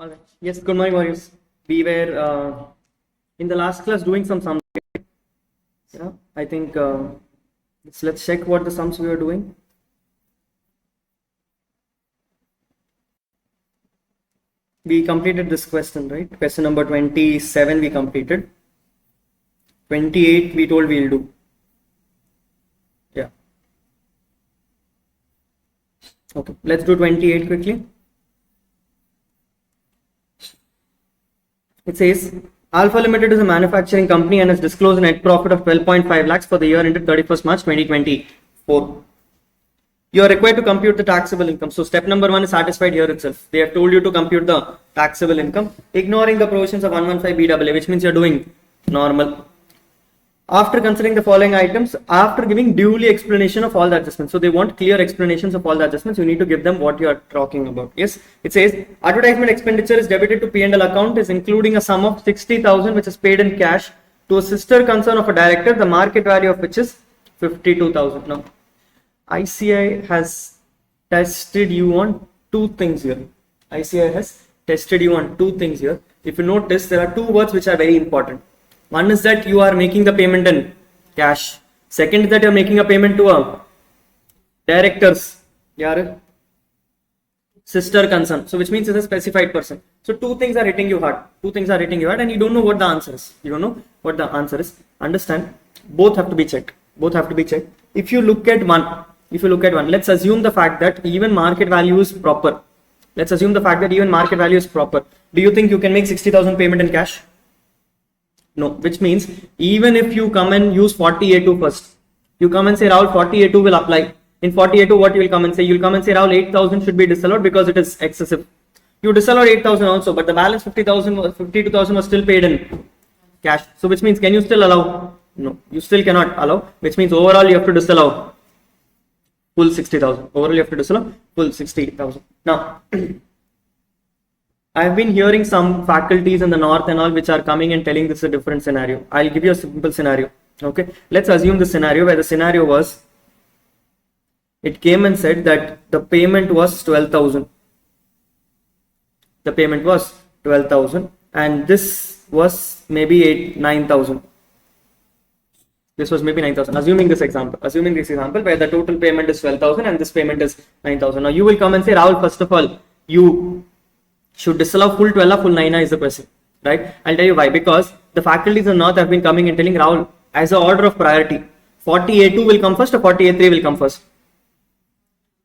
All right. Yes, good morning, warriors. We were in the last class doing some sums. Yeah, I think let's check what the sums we were doing. We completed this question, right? Question number 27 we completed. 28 we told we'll do. Yeah. Okay, let's do 28 quickly. It says Alpha Limited is a manufacturing company and has disclosed a net profit of 12.5 lakhs for the year ended 31st March 2024. You are required to compute the taxable income. So step number 1 is satisfied here itself. They have told you to compute the taxable income, ignoring the provisions of 115 BAA, which means you're doing normal. After considering the following items, after giving duly explanation of all the adjustments. So they want clear explanations of all the adjustments. You need to give them what you are talking about. Yes, it says advertisement expenditure is debited to P&L account is including a sum of 60,000 which is paid in cash to a sister concern of a director, the market value of which is 52,000. Now, ICI has tested you on two things here. ICI has tested you on two things here. If you notice, there are two words which are very important. One is that you are making the payment in cash. Second is that you are making a payment to a director's sister concern. So which means it's a specified person. So two things are hitting you hard. Two things are hitting you hard and you don't know what the answer is. You don't know what the answer is. Understand? Both have to be checked. Both have to be checked. If you look at one, let's assume the fact that even market value is proper. Let's assume the fact that even market value is proper. Do you think you can make 60,000 payment in cash? No, which means even if you come and use 40A2 first, you come and say Rahul 40A2 will apply. In 40A2 what you will come and say? You will come and say Rahul 8,000 should be disallowed because it is excessive. You disallowed 8,000 also, but the balance 52,000 was still paid in cash. So which means can you still allow? No, you still cannot allow, which means overall you have to disallow full 60,000. Overall you have to disallow full 60,000. Now, I've been hearing some faculties in the north and all which are coming and telling this is a different scenario. I'll give you a simple scenario. Okay, let's assume the scenario where the scenario was, it came and said that the payment was 12,000. The payment was 12,000 and this was maybe 9,000. This was maybe 9,000. Assuming this example where the total payment is 12,000 and this payment is 9,000. Now you will come and say, Rahul, first of all, you should disallow full 12 or full 9 is the question, right? I'll tell you why. Because the faculties in north have been coming and telling Rahul, as an order of priority, 40A2 will come first or 40A3 will come first?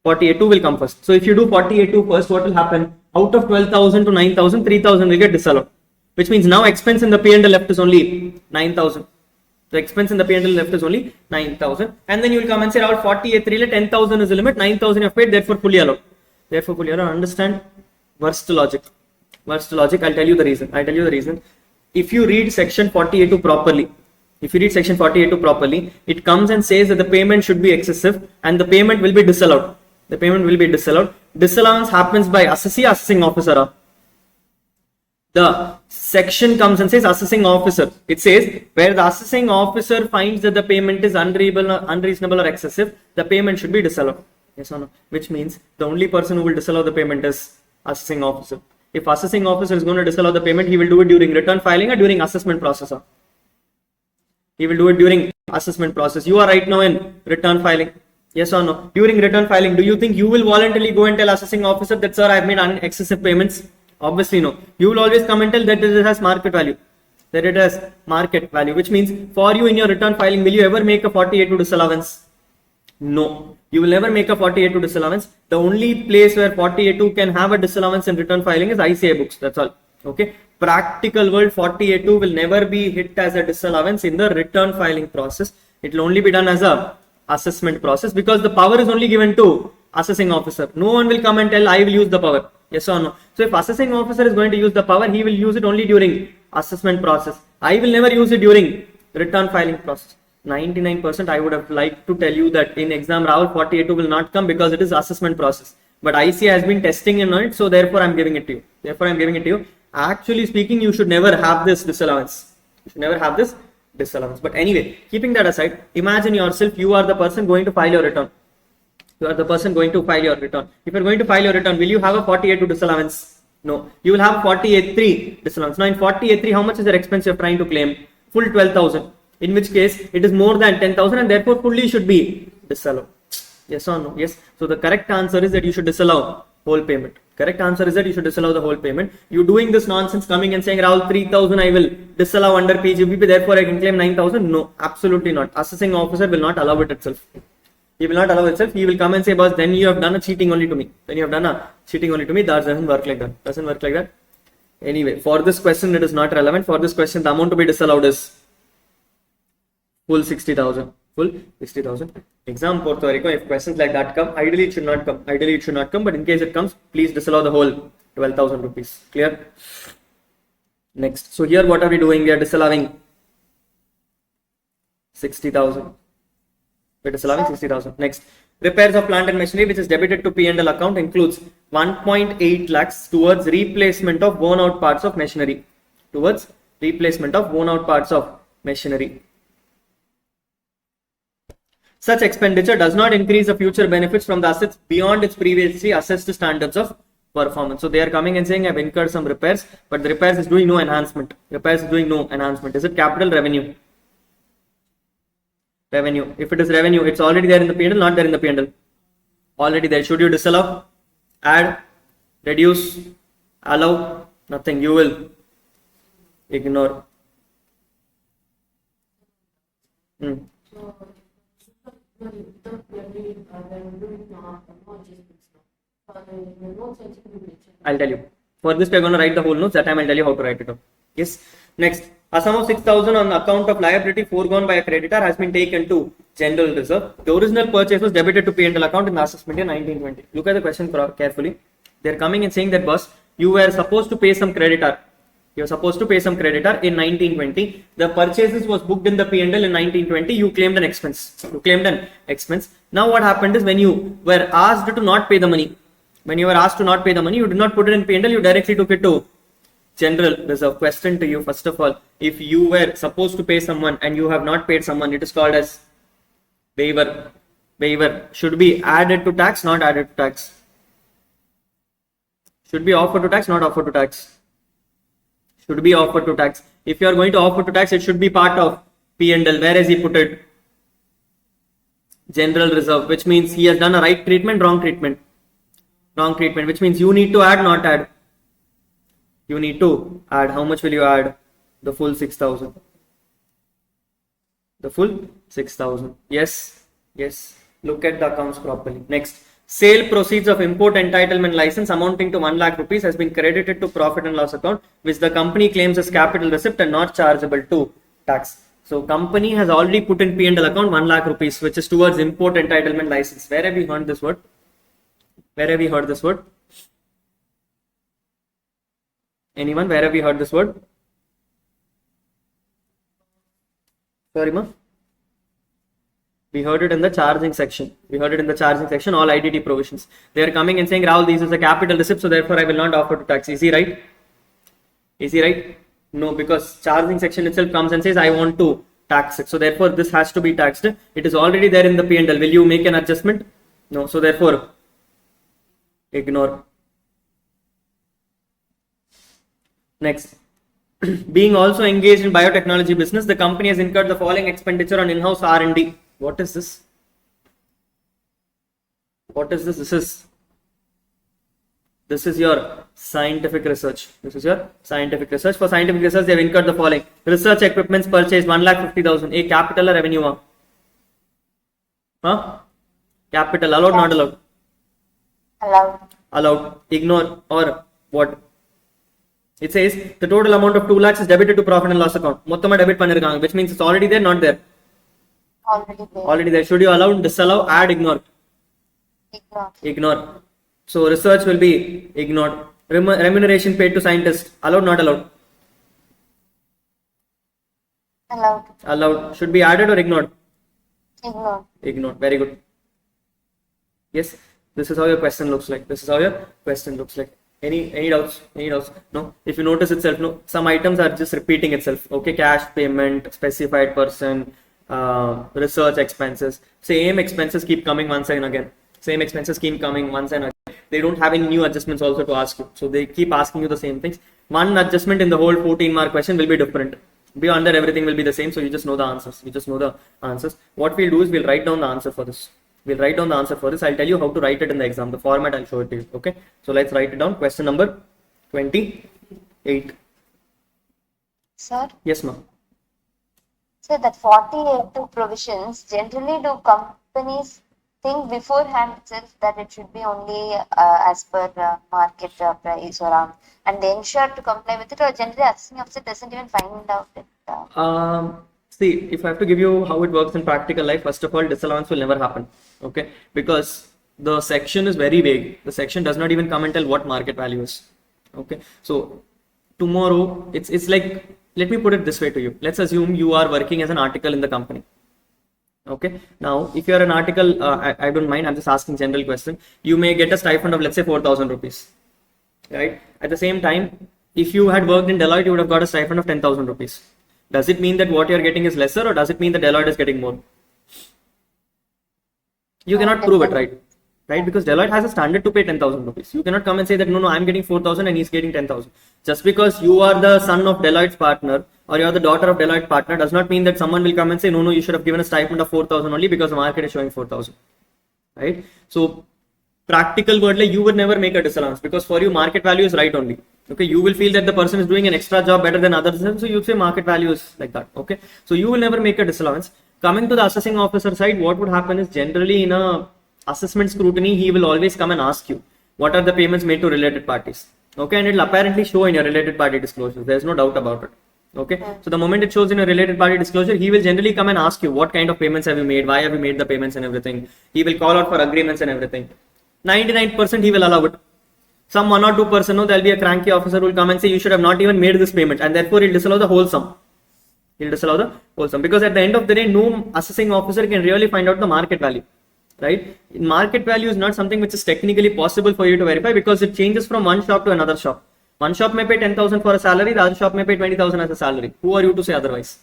40A2 will come first. So if you do 40A2 first, what will happen? Out of 12,000 to 9,000, 3,000 will get disallowed. Which means now expense in the P&L left is only 9,000. The expense in the P&L left is only 9,000. And then you will come and say, Rahul, 40A3, 10,000 is the limit, 9,000 you have paid, therefore fully allowed. Therefore fully allowed. Understand? Worst logic. I'll tell you the reason. If you read section 48 properly, it comes and says that the payment should be excessive and the payment will be disallowed. Disallowance happens by assessing officer. The section comes and says assessing officer. It says where the assessing officer finds that the payment is unreasonable or excessive, the payment should be disallowed. Yes or no? Which means the only person who will disallow the payment is assessing officer. If assessing officer is going to disallow the payment, he will do it during return filing or during assessment process. He will do it during assessment process. You are right now in return filing. Yes or no? During return filing, do you think you will voluntarily go and tell assessing officer that sir, I have made excessive payments? Obviously no. You will always come and tell that it has market value. Which means for you in your return filing, will you ever make a 48 disallowance? No. You will never make a 48 disallowance. The only place where 48 can have a disallowance in return filing is ICA books. That's all. Okay. Practical world 48 will never be hit as a disallowance in the return filing process. It will only be done as a assessment process because the power is only given to assessing officer. No one will come and tell I will use the power. Yes or no? So if assessing officer is going to use the power, he will use it only during assessment process. I will never use it during return filing process. 99% I would have liked to tell you that in exam Rahul 48 will not come because it is assessment process. But ICA has been testing in it, so therefore I am giving it to you. Actually speaking, you should never have this disallowance. But anyway, keeping that aside, imagine yourself, you are the person going to file your return. If you are going to file your return, will you have a 48 disallowance? No. You will have 48.3 disallowance. Now in 48.3, how much is your expense you're trying to claim? Full 12,000. In which case, it is more than 10,000 and therefore fully should be disallowed. Yes or no? Yes. So the correct answer is that you should disallow whole payment. Correct answer is that you should disallow the whole payment. You doing this nonsense, coming and saying, Rahul, 3,000 I will disallow under Pgbp, therefore I can claim 9,000. No, absolutely not. Assessing officer will not allow it itself. He will not allow itself. He will come and say, boss, then you have done a cheating only to me. Then you have done a cheating only to me. That doesn't work like that. Doesn't work like that. Anyway, for this question, it is not relevant. For this question, the amount to be disallowed is full 60,000. Full 60,000. Exam Puerto Rico, if questions like that come, ideally it should not come. Ideally it should not come, but in case it comes, please disallow the whole 12,000 rupees. Clear? Next. So here what are we doing? We are disallowing 60,000. We're disallowing 60,000. Next. Repairs of plant and machinery which is debited to P&L account includes 1.8 lakhs towards replacement of worn out parts of machinery. Towards replacement of worn out parts of machinery. Such expenditure does not increase the future benefits from the assets beyond its previously assessed standards of performance. So they are coming and saying, I've incurred some repairs, but the repairs is doing no enhancement. Repairs is doing no enhancement. Is it capital? Revenue? Revenue. If it is revenue, it's already there in the P&L, not there in the P&L. Already there. Should you disallow? Add? Reduce? Allow? Nothing. You will ignore. I'll tell you. For this, we are going to write the whole notes. That time I'll tell you how to write it up. Yes. Next. A sum of 6,000 on account of liability foregone by a creditor has been taken to general reserve. The original purchase was debited to P&L account in the assessment year 1920. Look at the question carefully. They're coming and saying that, boss, you were supposed to pay some creditor. You're supposed to pay some creditor in 1920. The purchases was booked in the P&L in 1920. You claimed an expense. You claimed an expense. Now what happened is when you were asked to not pay the money, you did not put it in P&L. You directly took it to general reserve. Question to you, first of all, if you were supposed to pay someone and you have not paid someone, it is called as waiver. Waiver should be added to tax, not added to tax. Should be offered to tax, not offered to tax. Should be offered to tax. If you are going to offer to tax, it should be part of P&L. Where has he put it? General reserve, which means he has done a right treatment, wrong treatment. Wrong treatment, which means you need to add, not add. You need to add. How much will you add? The full 6,000. The full 6,000. Yes. Yes. Look at the accounts properly. Next. Sale proceeds of import entitlement license amounting to 1 lakh rupees has been credited to profit and loss account, which the company claims as capital receipt and not chargeable to tax. So company has already put in P&L account 1 lakh rupees, which is towards import entitlement license. Where have we heard this word? Where have we heard this word? Anyone? Where have we heard this word? Sorry, ma. We heard it in the charging section. We heard it in the charging section, all IDT provisions. They are coming and saying, Rahul, this is a capital receipt, so therefore I will not offer to tax. Is he right? Is he right? No, because charging section itself comes and says, I want to tax it. So therefore this has to be taxed. It is already there in the P&L. Will you make an adjustment? No. So therefore, ignore. Next. Being also engaged in biotechnology business, the company has incurred the following expenditure on in-house R&D. What is this? What is this? This is your scientific research. This is your scientific research. For scientific research, they have incurred the following. Research equipments purchased 1,50,000. A capital or revenue? Huh? Capital. Allowed, not allowed? Allowed. Allowed. Ignore or what? It says the total amount of 2 lakhs is debited to profit and loss account. Mottama debit pannirukanga, which means it's already there, not there. Already there. Should you allow, disallow, add, ignore? Ignore. So research will be ignored. Remuneration paid to scientists, allowed, not allowed? Allowed. Allowed. Should be added or ignored? Ignored. Ignored. Very good. Yes. This is how your question looks like. This is how your question looks like. Any doubts? Any doubts? No. If you notice itself, no. Some items are just repeating itself. Okay. Cash payment, specified person, research expenses. Same expenses keep coming once and again. Same expenses keep coming once and again. they don't have any new adjustments also to ask you. So they keep asking you the same things. One adjustment in the whole 14-mark question will be different. Beyond that, everything will be the same. So you just know the answers. What we'll do is we'll write down the answer for this. I'll tell you how to write it in the exam. The format I'll show it to you. Okay. So let's write it down. Question number 28. Sir, Yes, ma'am. so that 48 provisions, generally do companies think beforehand itself that it should be only as per market price and they ensure to comply with it, or generally assessing officer doesn't even find out it? See, if I have to give you how it works in practical life, first of all, disallowance will never happen. Okay, because the section is very vague. The section does not even come and tell what market value is. Okay, so tomorrow it's like, let me put it this way to you. Let's assume you are working as an article in the company. Okay, now if you are an article, I don't mind, I'm just asking general question. You may get a stipend of, let's say, 4,000 rupees, right? At the same time, if you had worked in Deloitte, you would have got a stipend of 10,000 rupees. Does it mean that what you're getting is lesser, or does it mean that Deloitte is getting more? You cannot prove it, right? Because Deloitte has a standard to pay 10,000 rupees. You cannot come and say that, no, I'm getting 4,000 and he's getting 10,000. Just because you are the son of Deloitte's partner or you are the daughter of Deloitte partner does not mean that someone will come and say, no, you should have given a stipend of 4,000 only because the market is showing 4,000, right? So practical wordly, you would never make a disallowance because for you market value is right only. Okay, you will feel that the person is doing an extra job better than others, so you say market value is like that. Okay, so you will never make a disallowance. Coming to the assessing officer side, what would happen is generally in a assessment scrutiny, he will always come and ask you what are the payments made to related parties. Okay, and it will apparently show in your related party disclosures. There is no doubt about it. Okay, so the moment it shows in a related party disclosure, he will generally come and ask you what kind of payments have you made, why have you made the payments and everything. He will call out for agreements and everything. 99% he will allow it. Some 1 or 2%, no, there will be a cranky officer who will come and say you should have not even made this payment, and therefore he'll disallow the whole sum. Because at the end of the day, no assessing officer can really find out the market value, right? Market value is not something which is technically possible for you to verify because it changes from one shop to another shop. One shop may pay 10,000 for a salary, the other shop may pay 20,000 as a salary. Who are you to say otherwise,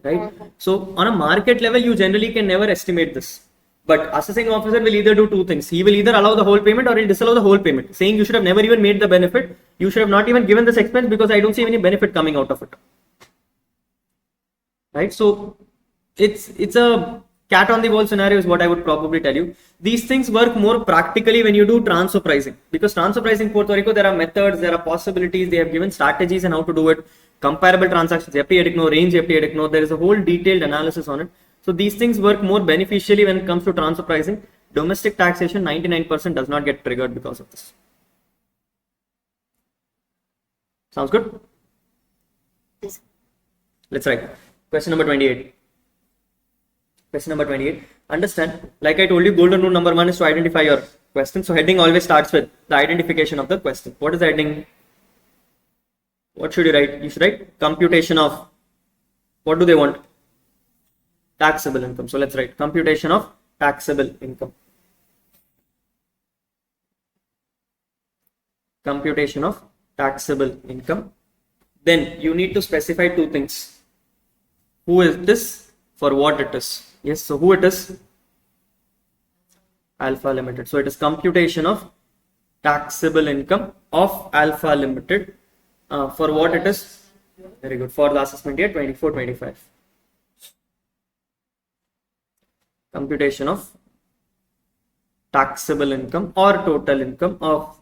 right? So on a market level, you generally can never estimate this. But assessing officer will either do two things. He will either allow the whole payment or he'll disallow the whole payment, saying you should have never even made the benefit. You should have not even given this expense because I don't see any benefit coming out of it. Right? So it's a cat on the wall scenario is what I would probably tell you. These things work more practically when you do transfer pricing, because transfer pricing in Puerto Rico, there are methods, there are possibilities, they have given strategies and how to do it. Comparable transactions, range, there is a whole detailed analysis on it. So these things work more beneficially when it comes to transfer pricing. Domestic taxation, 99% does not get triggered because of this. Sounds good? Yes. Let's write. Question number 28. Understand, like I told you, golden rule number 1 is to identify your question. So heading always starts with the identification of the question. What is the heading? What should you write? You should write computation of, what do they want? Taxable income. So let's write computation of taxable income. Computation of taxable income. Then you need to specify two things. Who is this? For what it is. Yes, so who it is? Alpha Limited. So it is computation of taxable income of Alpha Limited. For what it is? Very good. For the assessment year 24-25. Computation of taxable income or total income of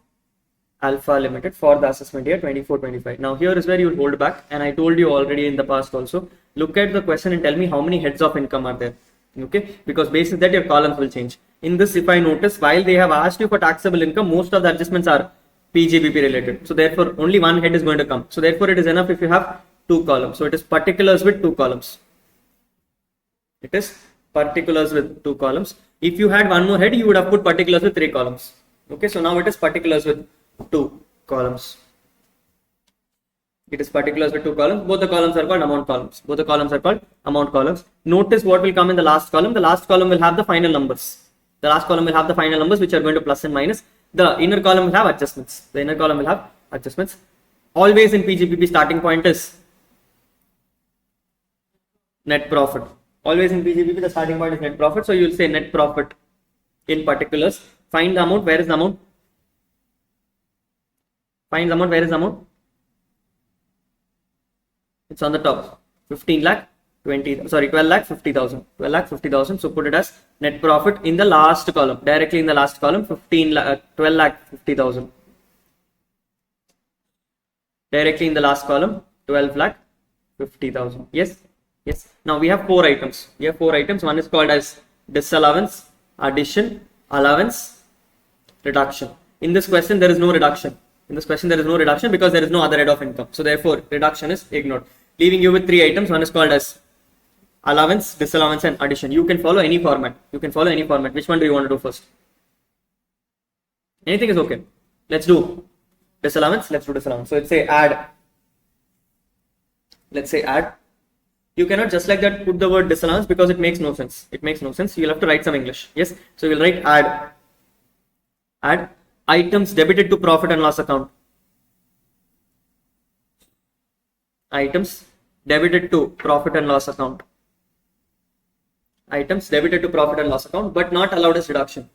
Alpha Limited for the assessment year 24-25. Now here is where you will hold back, and I told you already in the past also, look at the question and tell me how many heads of income are there. Okay, because based on that your columns will change. In this, if I notice, while they have asked you for taxable income, most of the adjustments are Pgbp related. So therefore only one head is going to come. So therefore it is enough if you have two columns. So it is particulars with two columns. It is particulars with two columns. If you had one more head, you would have put particulars with 3 columns. Okay, so now it is particulars with 2 columns. It is particulars with 2 columns. Both the columns are called amount columns. Notice what will come in the last column. The last column will have the final numbers. Which are going to plus and minus. The inner column will have adjustments. Always in Pgbp starting point is net profit. Always in Pgbp the starting point is net profit. So you will say net profit in particulars. Find the amount. Where is the amount? Find the amount. Where is the amount? It's on the top. 15 lakh 20, sorry, 12 lakh 50,000. 12 lakh 50,000. So put it as net profit in the last column. Directly in the last column, 12 lakh 50,000. Directly in the last column, 12 lakh 50,000. Yes. Yes. Now we have 4 items. We have 4 items. One is called as disallowance, addition, allowance, reduction. In this question, there is no reduction. In this question, there is no reduction because there is no other head of income. So therefore, reduction is ignored. Leaving you with 3 items. One is called as allowance, disallowance, and addition. You can follow any format. You can follow any format. Which one do you want to do first? Anything is okay. Let's do disallowance. Let's do disallowance. So let's say add. Let's say add. You cannot just like that put the word disallowance because it makes no sense. It makes no sense. You'll have to write some English. Yes. So you'll write add. Add items debited to profit and loss account. Items debited to profit and loss account. Items debited to profit and loss account, but not allowed as deduction.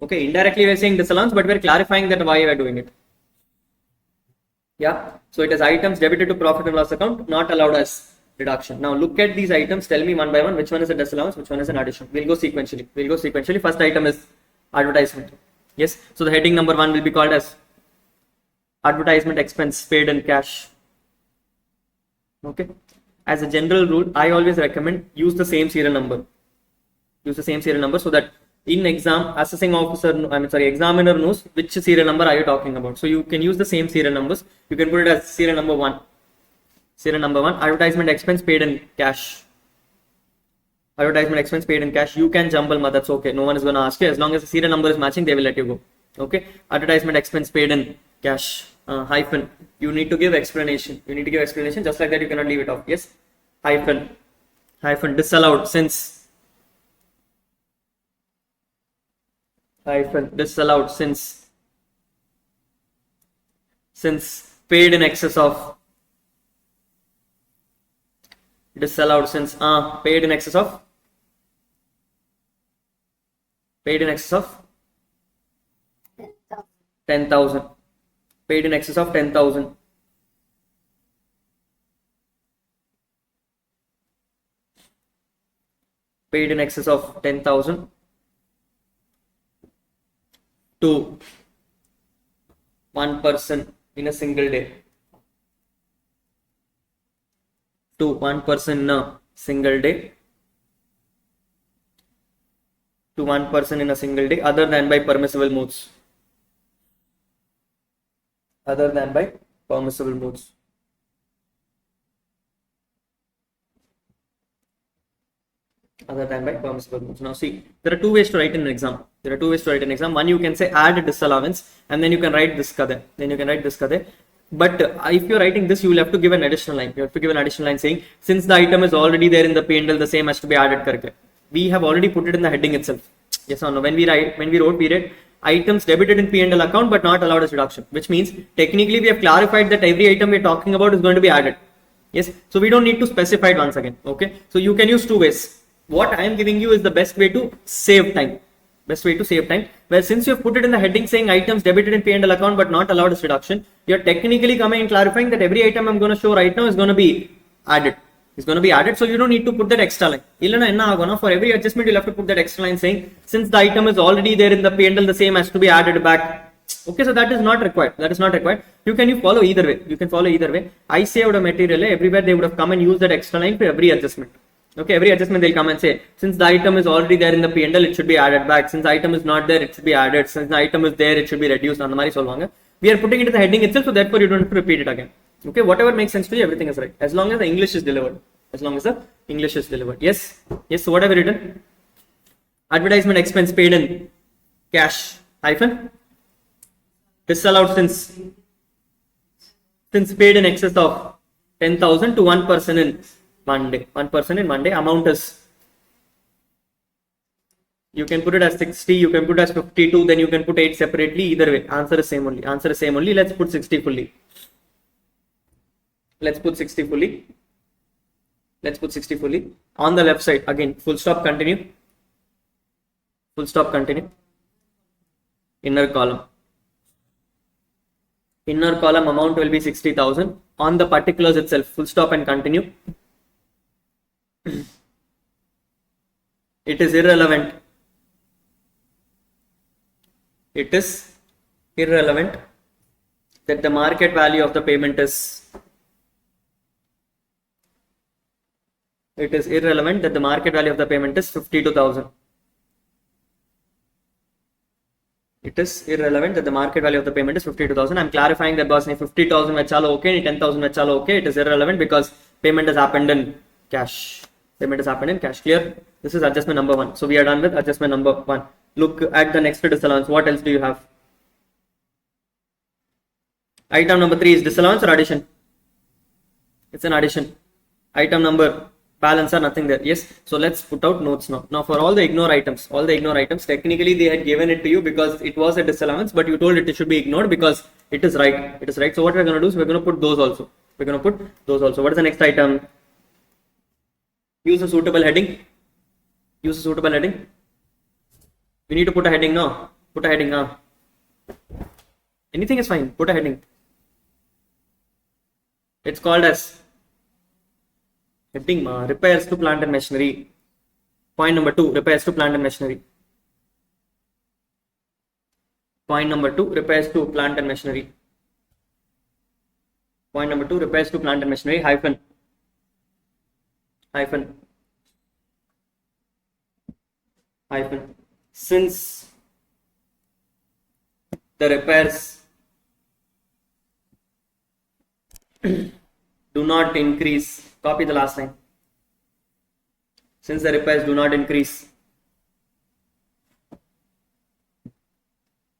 Okay, indirectly we're saying disallowance, but we're clarifying that why we're doing it. Yeah, so it is items debited to profit and loss account, not allowed as deduction. Now look at these items, tell me one by one which one is a disallowance, which one is an addition. We'll go sequentially. First item is advertisement. Yes, so the heading number 1 will be called as advertisement expense paid in cash. Okay, as a general rule, I always recommend use the same serial number. Use the same serial number so that in exam, assessing officer, examiner knows which serial number are you talking about. So you can use the same serial numbers. You can put it as serial number 1. Serial number 1, advertisement expense paid in cash. Advertisement expense paid in cash. You can jumble, but that's okay. No one is going to ask you. As long as the serial number is matching, they will let you go. Okay, advertisement expense paid in cash. Hyphen. You need to give explanation. You need to give explanation. Just like that, you cannot leave it off. Yes. Hyphen. Hyphen. Disallowed since. Hyphen. Disallowed since. Since paid in excess of. Disallowed since. Paid in excess of. Paid in excess of 10,000. Paid in excess of 10,000. Paid in excess of 10,000 to one person in a single day. To one person in a single day. To one person in a single day, other than by permissible modes. Other than by permissible modes. Other than by permissible modes. Now see, there are 2 ways to write in an exam. One, you can say add a disallowance, and then you can write this kade. But if you're writing this, you will have to give an additional line. You have to give an additional line saying, since the item is already there in the P&L, the same has to be added karke. We have already put it in the heading itself. Yes or no? When we wrote, we read items debited in P&L account but not allowed as deduction, which means technically we have clarified that every item we're talking about is going to be added. Yes, so we don't need to specify it once again. Okay, so you can use 2 ways. What I am giving you is the best way to save time. Where since you have put it in the heading saying items debited in P&L account but not allowed as deduction, you're technically coming and clarifying that every item I'm going to show right now is going to be added. So you don't need to put that extra line. For every adjustment, you'll have to put that extra line saying, since the item is already there in the P&L, the same has to be added back. Okay, so that is not required. You can follow either way. I saved a material. Everywhere they would have come and used that extra line for every adjustment. Okay, every adjustment they'll come and say, since the item is already there in the P&L, it should be added back. Since the item is not there, it should be added. Since the item is there, it should be reduced. We are putting it in the heading itself, so therefore you don't have to repeat it again. Okay, whatever makes sense to you, everything is right. As long as the English is delivered. Yes. So what have we written? Advertisement expense paid in cash. Hyphen. Disallowed since paid in excess of 10,000 to one person in Monday. Amount is, you can put it as 60, you can put it as 52, then you can put 8 separately. Either way, answer is same only. Let's put 60 fully. Let's put 60 fully. On the left side, again, full stop, continue. Inner column. Inner column amount will be 60,000 on the particulars itself. Full stop and continue. It is irrelevant. It is irrelevant that the market value of the payment is. It is irrelevant that the market value of the payment is 52,000. It is irrelevant that the market value of the payment is 52,000. I'm clarifying that boss, 50,000 vechalo okay, 10,000 vechalo okay. It is irrelevant because payment has happened in cash. Payment has happened in cash. Clear? This is adjustment number 1. So we are done with adjustment number 1. Look at the next disallowance. What else do you have? Item number 3 is disallowance or addition? It's an addition. Item number balance are nothing there. Yes. So let's put out notes now. Now for all the ignore items, technically they had given it to you because it was a disallowance, but you told it should be ignored because it is right. It is right. So what we're going to do is we're going to put those also. What is the next item? Use a suitable heading. Use a suitable heading. We need to put a heading now. Put a heading now. Anything is fine. Put a heading. It's called as heading repairs to plant and machinery. Point number 2, repairs to plant and machinery. Point number 2, repairs to plant and machinery. Point number 2, repairs to plant and machinery, hyphen. Since the repairs do not increase, copy the last line. Since the repairs do not increase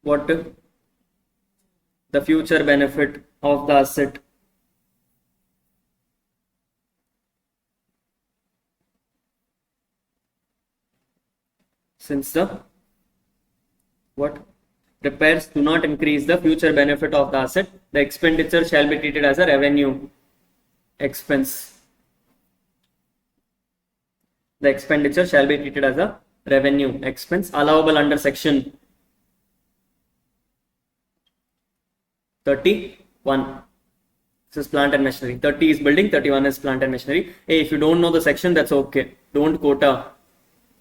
what the future benefit of the asset since the repairs do not increase the future benefit of the asset, the expenditure shall be treated as a revenue expense. The expenditure shall be treated as a revenue expense allowable under section 31. This is plant and machinery. 30 is building, 31 is plant and machinery. Hey, if you don't know the section, that's okay. Don't quote a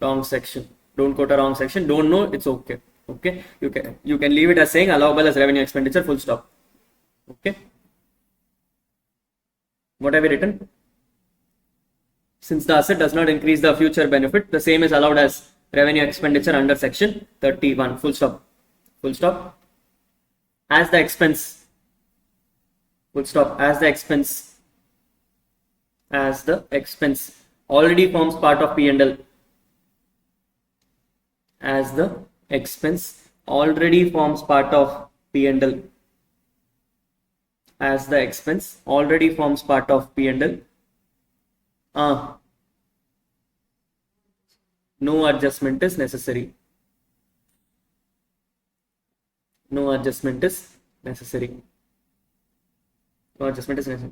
wrong section. Don't know, it's okay. Okay, you can leave it as saying allowable as revenue expenditure, full stop. Okay, what have we written? Since the asset does not increase the future benefit, the same is allowed as revenue expenditure under section 31, full stop. As the expense, full stop, as the expense already forms part of P&L, as the expense already forms part of P&L, as the expense already forms part of P&L, no adjustment is necessary.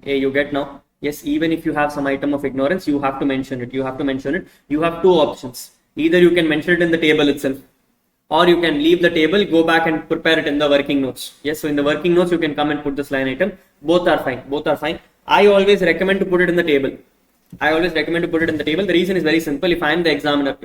Hey, you get now? Yes, even if you have some item of ignorance, you have to mention it. You have two options. Either you can mention it in the table itself, or you can leave the table, go back and prepare it in the working notes. Yes, so in the working notes, you can come and put this line item. Both are fine. I always recommend to put it in the table. The reason is very simple. If I am the examiner,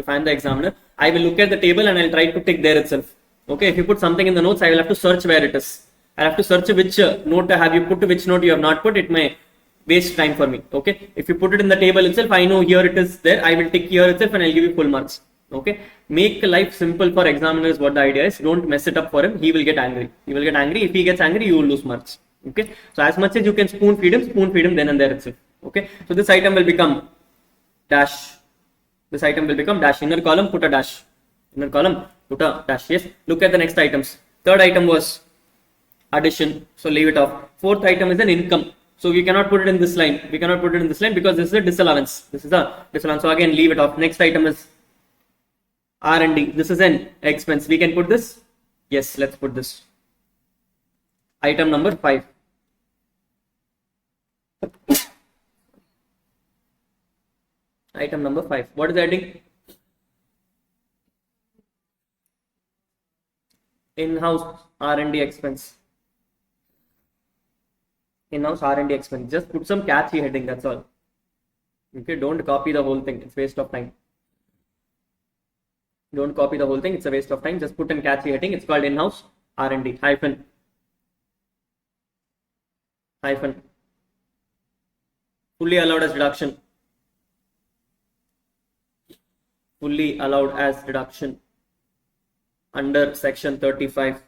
I will look at the table and I'll try to tick there itself. Okay, if you put something in the notes, I will have to search where it is. I have to search which note have you put, which note you have not put. It may waste time for me. Okay, if you put it in the table itself, I know here it is there. I will tick here itself and I'll give you full marks. Okay, make life simple for examiners. What the idea is, don't mess it up for him. He will get angry. If he gets angry, you will lose marks. Okay, so as much as you can spoon feed him then and there itself. Okay, so this item will become dash. Inner column, put a dash. Yes, look at the next items. Third item was addition, so leave it off. Fourth item is an income, so we cannot put it in this line. Because this is a disallowance. So again, leave it off. Next item is R&D. This is an expense. We can put this. Yes, let's put this. Item number 5. Item number 5. What is the heading? In-house R&D expense. in-house R&D expense. Just put some catchy heading, that's all. Okay, don't copy the whole thing, it's waste of time. Don't copy the whole thing, it's a waste of time. Just put in catchy heading. It's called in-house R&D hyphen fully allowed as deduction. Fully allowed as deduction under section 35.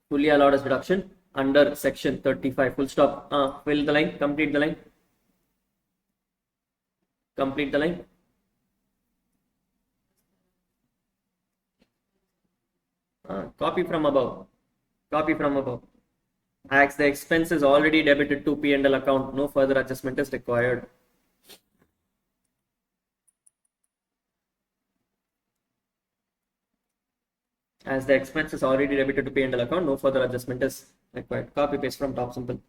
Fully allowed as deduction under section 35. Full stop. Fill the line. Complete the line. Complete the line. Copy from above. Copy from above. As the expense is already debited to P&L account, no further adjustment is required. As the expense is already debited to P&L account, no further adjustment is required. Copy paste from top, simple.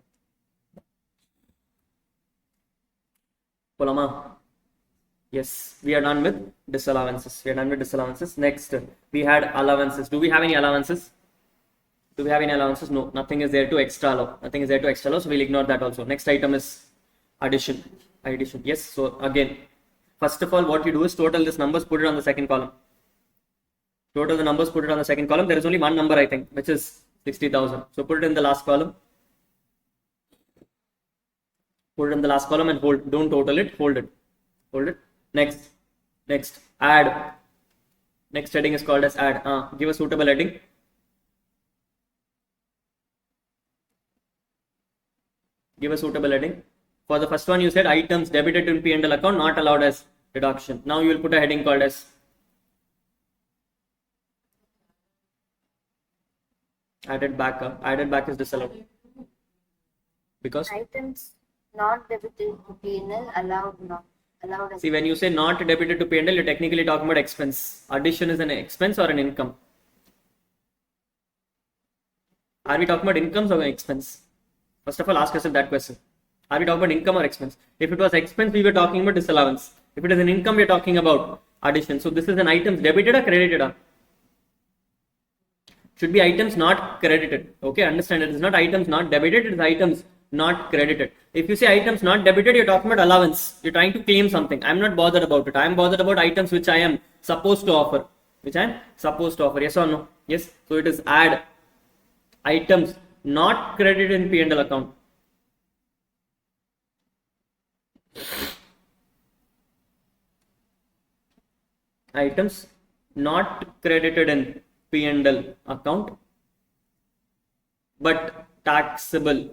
Polama. Yes, we are done with disallowances. Next, we had allowances. Do we have any allowances? No, nothing is there to extra allow. So we'll ignore that also. Next item is addition. Yes, so again, first of all, what you do is total this numbers, put it on the second column. Total the numbers, put it on the second column. There is only one number, I think, which is 60,000. So put it in the last column. Put it in the last column and hold. Don't total it, hold it. Next, add. Next heading is called as add. Give a suitable heading. For the first one, you said items debited in P&L account not allowed as deduction. Now you will put a heading called as added back. Added back is disallowed. Because items not debited to P&L allowed as. See, when you say not debited to P&L, you're technically talking about expense. Addition is an expense or an income? Are we talking about incomes or expense? First of all, ask yourself that question. Are we talking about income or expense? If it was expense, we were talking about disallowance. If it is an income, we are talking about addition. So this is an items debited or credited? Should be items not credited. Okay, understand, it is not items not debited, it is items not credited. If you say items not debited, you're talking about allowance. You're trying to claim something. I'm not bothered about it. I'm bothered about items which I am supposed to offer. Yes or no? Yes. So it is add items not credited in P&L account. Items not credited in P&L account but taxable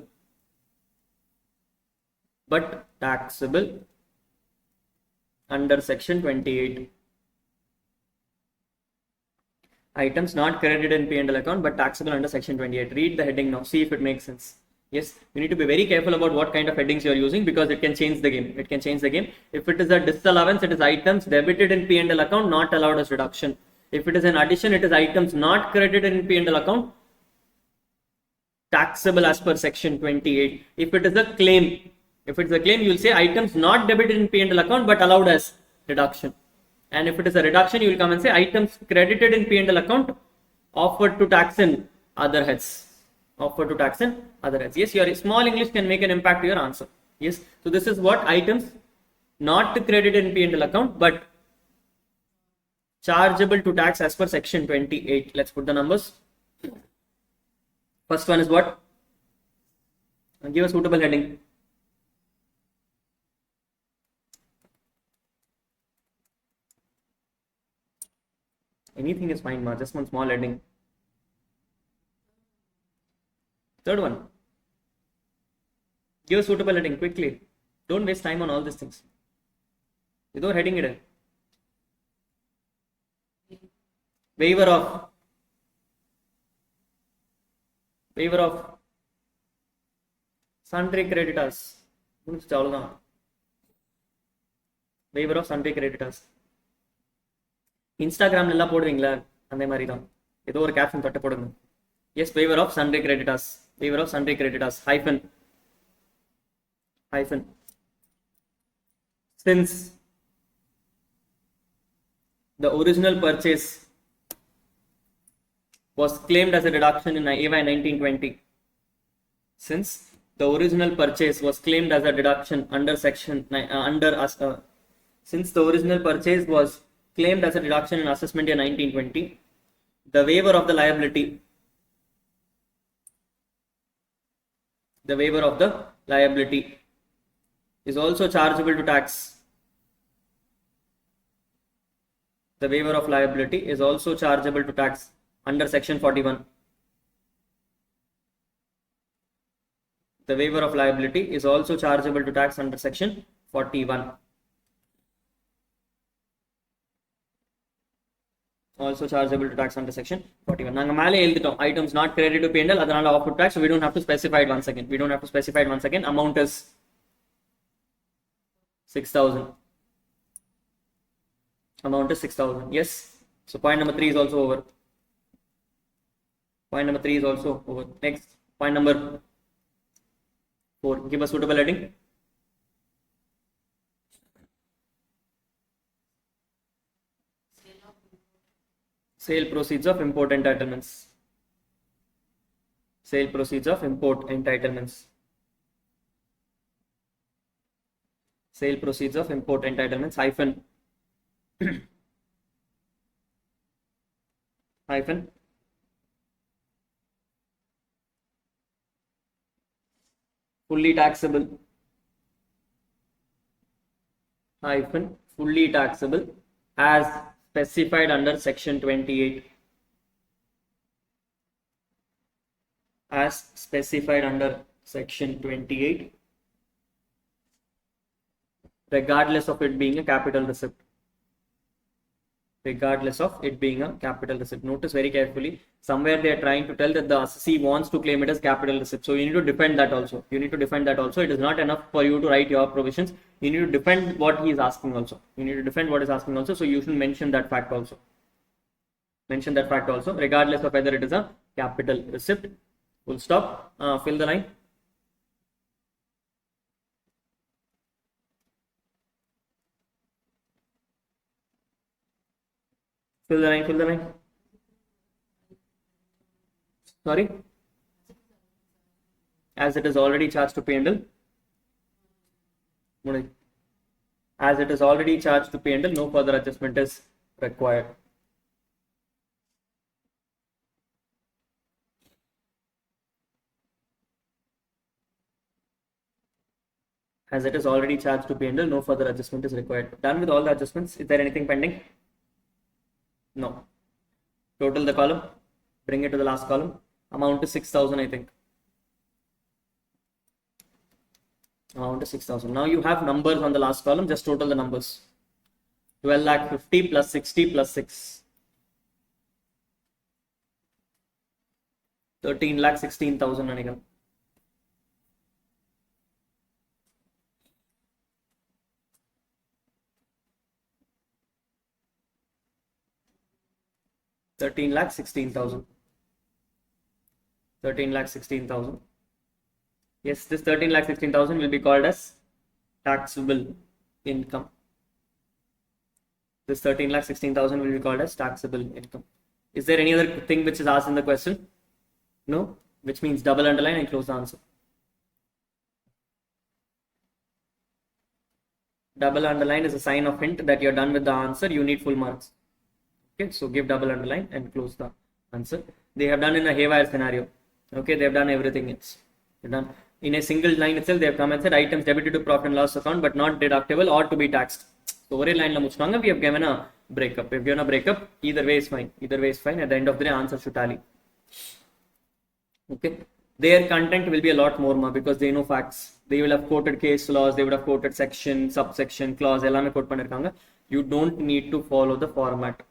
under section 28. Items not credited in P&L account but taxable under section 28. Read the heading now, see if it makes sense. Yes, you need to be very careful about what kind of headings you are using because it can change the game. If it is a disallowance, it is items debited in P&L account not allowed as deduction. If it is an addition, it is items not credited in P&L account taxable as per section 28. If it is a claim, you will say items not debited in P&L account but allowed as deduction. And if it is a reduction, you will come and say items credited in P&L account offered to tax in other heads. Yes, your small English can make an impact to your answer. Yes, so this is what items not credited in P&L account but chargeable to tax as per section 28. Let's put the numbers. First one is what? Give a suitable heading. Anything is fine, just one small heading. Third one. Give a suitable heading quickly. Don't waste time on all these things. Without heading it. Waiver of sundry creditors. Waiver of sundry creditors. Instagram எல்லாம் போடுவீங்களா அந்த மாதிரி தான் ஏதோ ஒரு caption தட்ட போடுங்க. Yes, waiver of sundry creditors hyphen since the original purchase was claimed as a deduction in AY 1920. Since the original purchase was claimed as a deduction under section since the original purchase was claimed as a deduction in assessment year 1920, the waiver of the liability is also chargeable to tax. The waiver of liability is also chargeable to tax under section 41. The waiver of liability is also chargeable to tax under section 41. Also chargeable to tax under section 41. நாங்க மேலே எழுதிட்டோம் items not credited to P&L அதனால off to tax, so we don't have to specify it once again. Amount is 6,000. Yes, so point number 3 is also over. Next, point number 4, give a suitable heading. Sale proceeds of import entitlements. Hyphen fully taxable as specified under section 28. Regardless of it being a capital receipt. Notice very carefully, somewhere they are trying to tell that the assessee wants to claim it as capital receipt, so you need to defend that also. It is not enough for you to write your provisions, you need to defend what he is asking also. So you should mention that fact also. Regardless of whether it is a capital receipt. Full stop. Fill the line. Fill the line. Sorry? As it is already charged to P&L. No further adjustment is required. As it is already charged to P&L, no further adjustment is required. Done with all the adjustments. Is there anything pending? No. Total the column. Bring it to the last column. Amount is 6,000, I think. Now you have numbers on the last column. Just total the numbers. 12,50,000 plus 60 plus 6. 13,16,000 again. 13,16,000. Yes, this 13,16,000 will be called as taxable income. Is there any other thing which is asked in the question? No, which means double underline and close the answer. Double underline is a sign of hint that you're done with the answer, you need full marks. Okay, so give double underline and close the answer. They have done in a haywire scenario. Okay, they have done everything. They're done in a single line itself. They have come and said items debited to profit and loss account but not deductible or to be taxed. So over a line we have given a breakup. Either way is fine. At the end of the day, answer should tally. Okay, their content will be a lot more because they know facts. They will have quoted case laws, they would have quoted section, subsection, clause, ellame quote pannirukanga. You don't need to follow the format.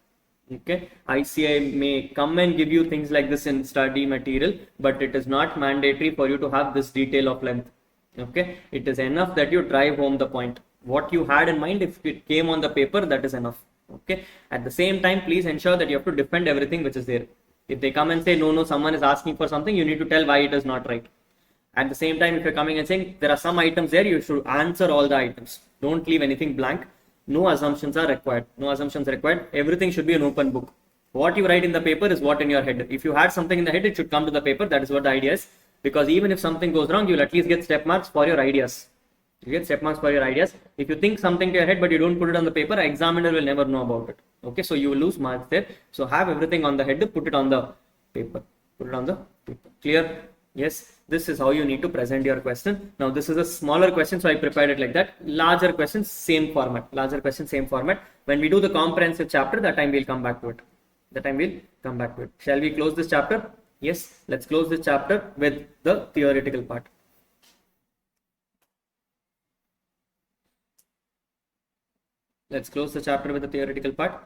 Okay, ICI may come and give you things like this in study material, but it is not mandatory for you to have this detail of length. Okay, it is enough that you drive home the point. What you had in mind, if it came on the paper, that is enough. Okay, at the same time, please ensure that you have to defend everything which is there. If they come and say no, someone is asking for something, you need to tell why it is not right. At the same time, if you're coming and saying there are some items there, you should answer all the items. Don't leave anything blank. No assumptions are required. Everything should be an open book. What you write in the paper is what in your head. If you had something in the head, it should come to the paper. That is what the idea is. Because even if something goes wrong, you'll at least get step marks for your ideas. You get step marks for your ideas. If you think something to your head but you don't put it on the paper, examiner will never know about it. Okay, so you will lose marks there. So have everything on the head, put it on the paper. Put it on the paper. Clear? Yes, this is how you need to present your question. Now this is a smaller question, so I prepared it like that. Larger questions, same format. Larger questions, same format. When we do the comprehensive chapter, that time we'll come back to it. That time we'll come back to it. Shall we close this chapter? Yes, let's close this chapter with the theoretical part. Let's close the chapter with the theoretical part.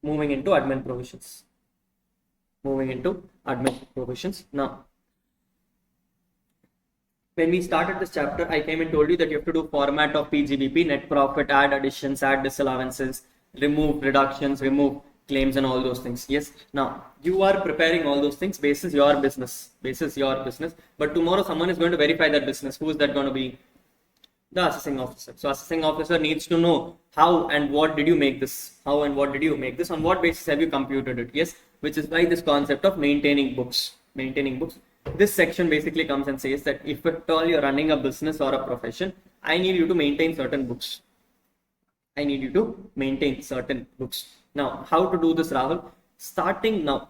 Moving into admin provisions. Moving into admin provisions. Now, when we started this chapter, I came and told you that you have to do format of Pgbp, net profit, add additions, add disallowances, remove reductions, remove claims and all those things. Yes. Now, you are preparing all those things basis your business. Basis your business. But tomorrow someone is going to verify that business. Who is that going to be? The assessing officer. So assessing officer needs to know how and what did you make this? How and what did you make this? On what basis have you computed it? Yes. Which is why this concept of maintaining books. Maintaining books. This section basically comes and says that if at all you're running a business or a profession, I need you to maintain certain books. I need you to maintain certain books. Now, how to do this, Rahul? Starting now,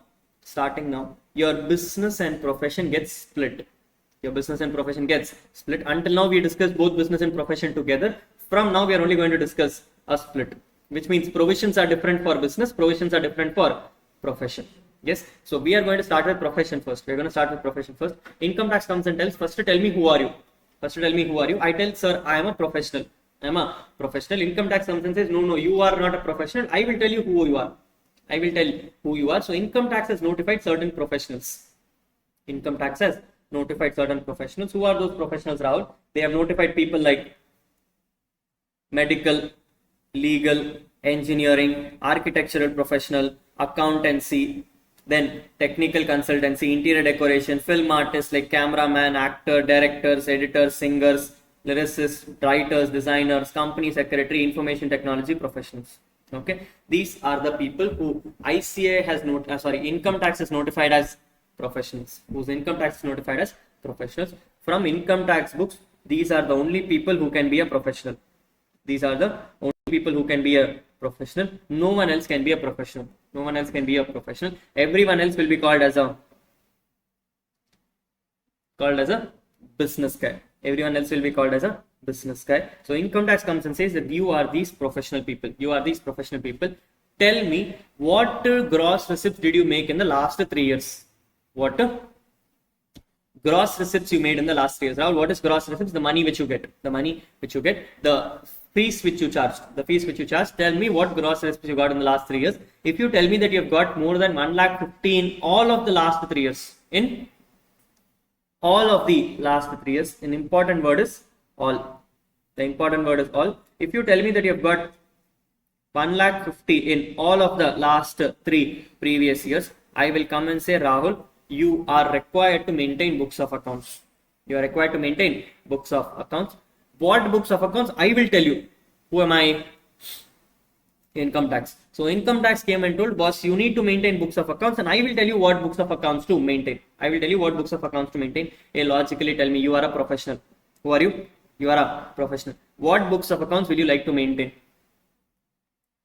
your business and profession gets split. Your business and profession gets split. Until now, we discussed both business and profession together. From now, we are only going to discuss a split, which means provisions are different for business, provisions are different for profession. Yes, so we are going to start with profession first. We're going to start with profession first. Income tax comes and tells, first tell me who are you. First tell me who are you. I tell, sir, I am a professional. I am a professional. Income tax comes and says, no, you are not a professional. I will tell you who you are. I will tell who you are. So income tax has notified certain professionals. Income tax has notified certain professionals. Who are those professionals, Rahul? They have notified people like medical, legal, engineering, architectural professional, accountancy, then technical consultancy, interior decoration, film artists like cameraman, actor, directors, editors, singers, lyricists, writers, designers, company secretary, information technology professionals. Okay, these are the people who ICA has income tax is notified as professionals. Whose income tax is notified as professionals. From income tax books, these are the only people who can be a professional. These are the only people who can be a professional. No one else can be a professional. No one else can be a professional. Everyone else will be called as a business guy. Everyone else will be called as a business guy. So income tax comes and says that you are these professional people. You are these professional people. Tell me what gross receipts did you make in the last 3 years? What gross receipts you made in the last 3 years? Rahul, what is gross receipts? The money which you get. The money which you get. The fees which you charged. The fees which you charged. Tell me what gross receipts you got in the last 3 years. If you tell me that you have got more than 1,50,000 in all of the last 3 years. In all of the last 3 years. An important word is all. The important word is all. If you tell me that you have got 1,50,000 in all of the last 3 previous years, I will come and say, Rahul, you are required to maintain books of accounts. You are required to maintain books of accounts. What books of accounts? I will tell you. Who am I? Income tax. So income tax came and told, boss, you need to maintain books of accounts, and I will tell you what books of accounts to maintain. I will tell you what books of accounts to maintain. Logically tell me, you are a professional. Who are you? You are a professional. What books of accounts will you like to maintain?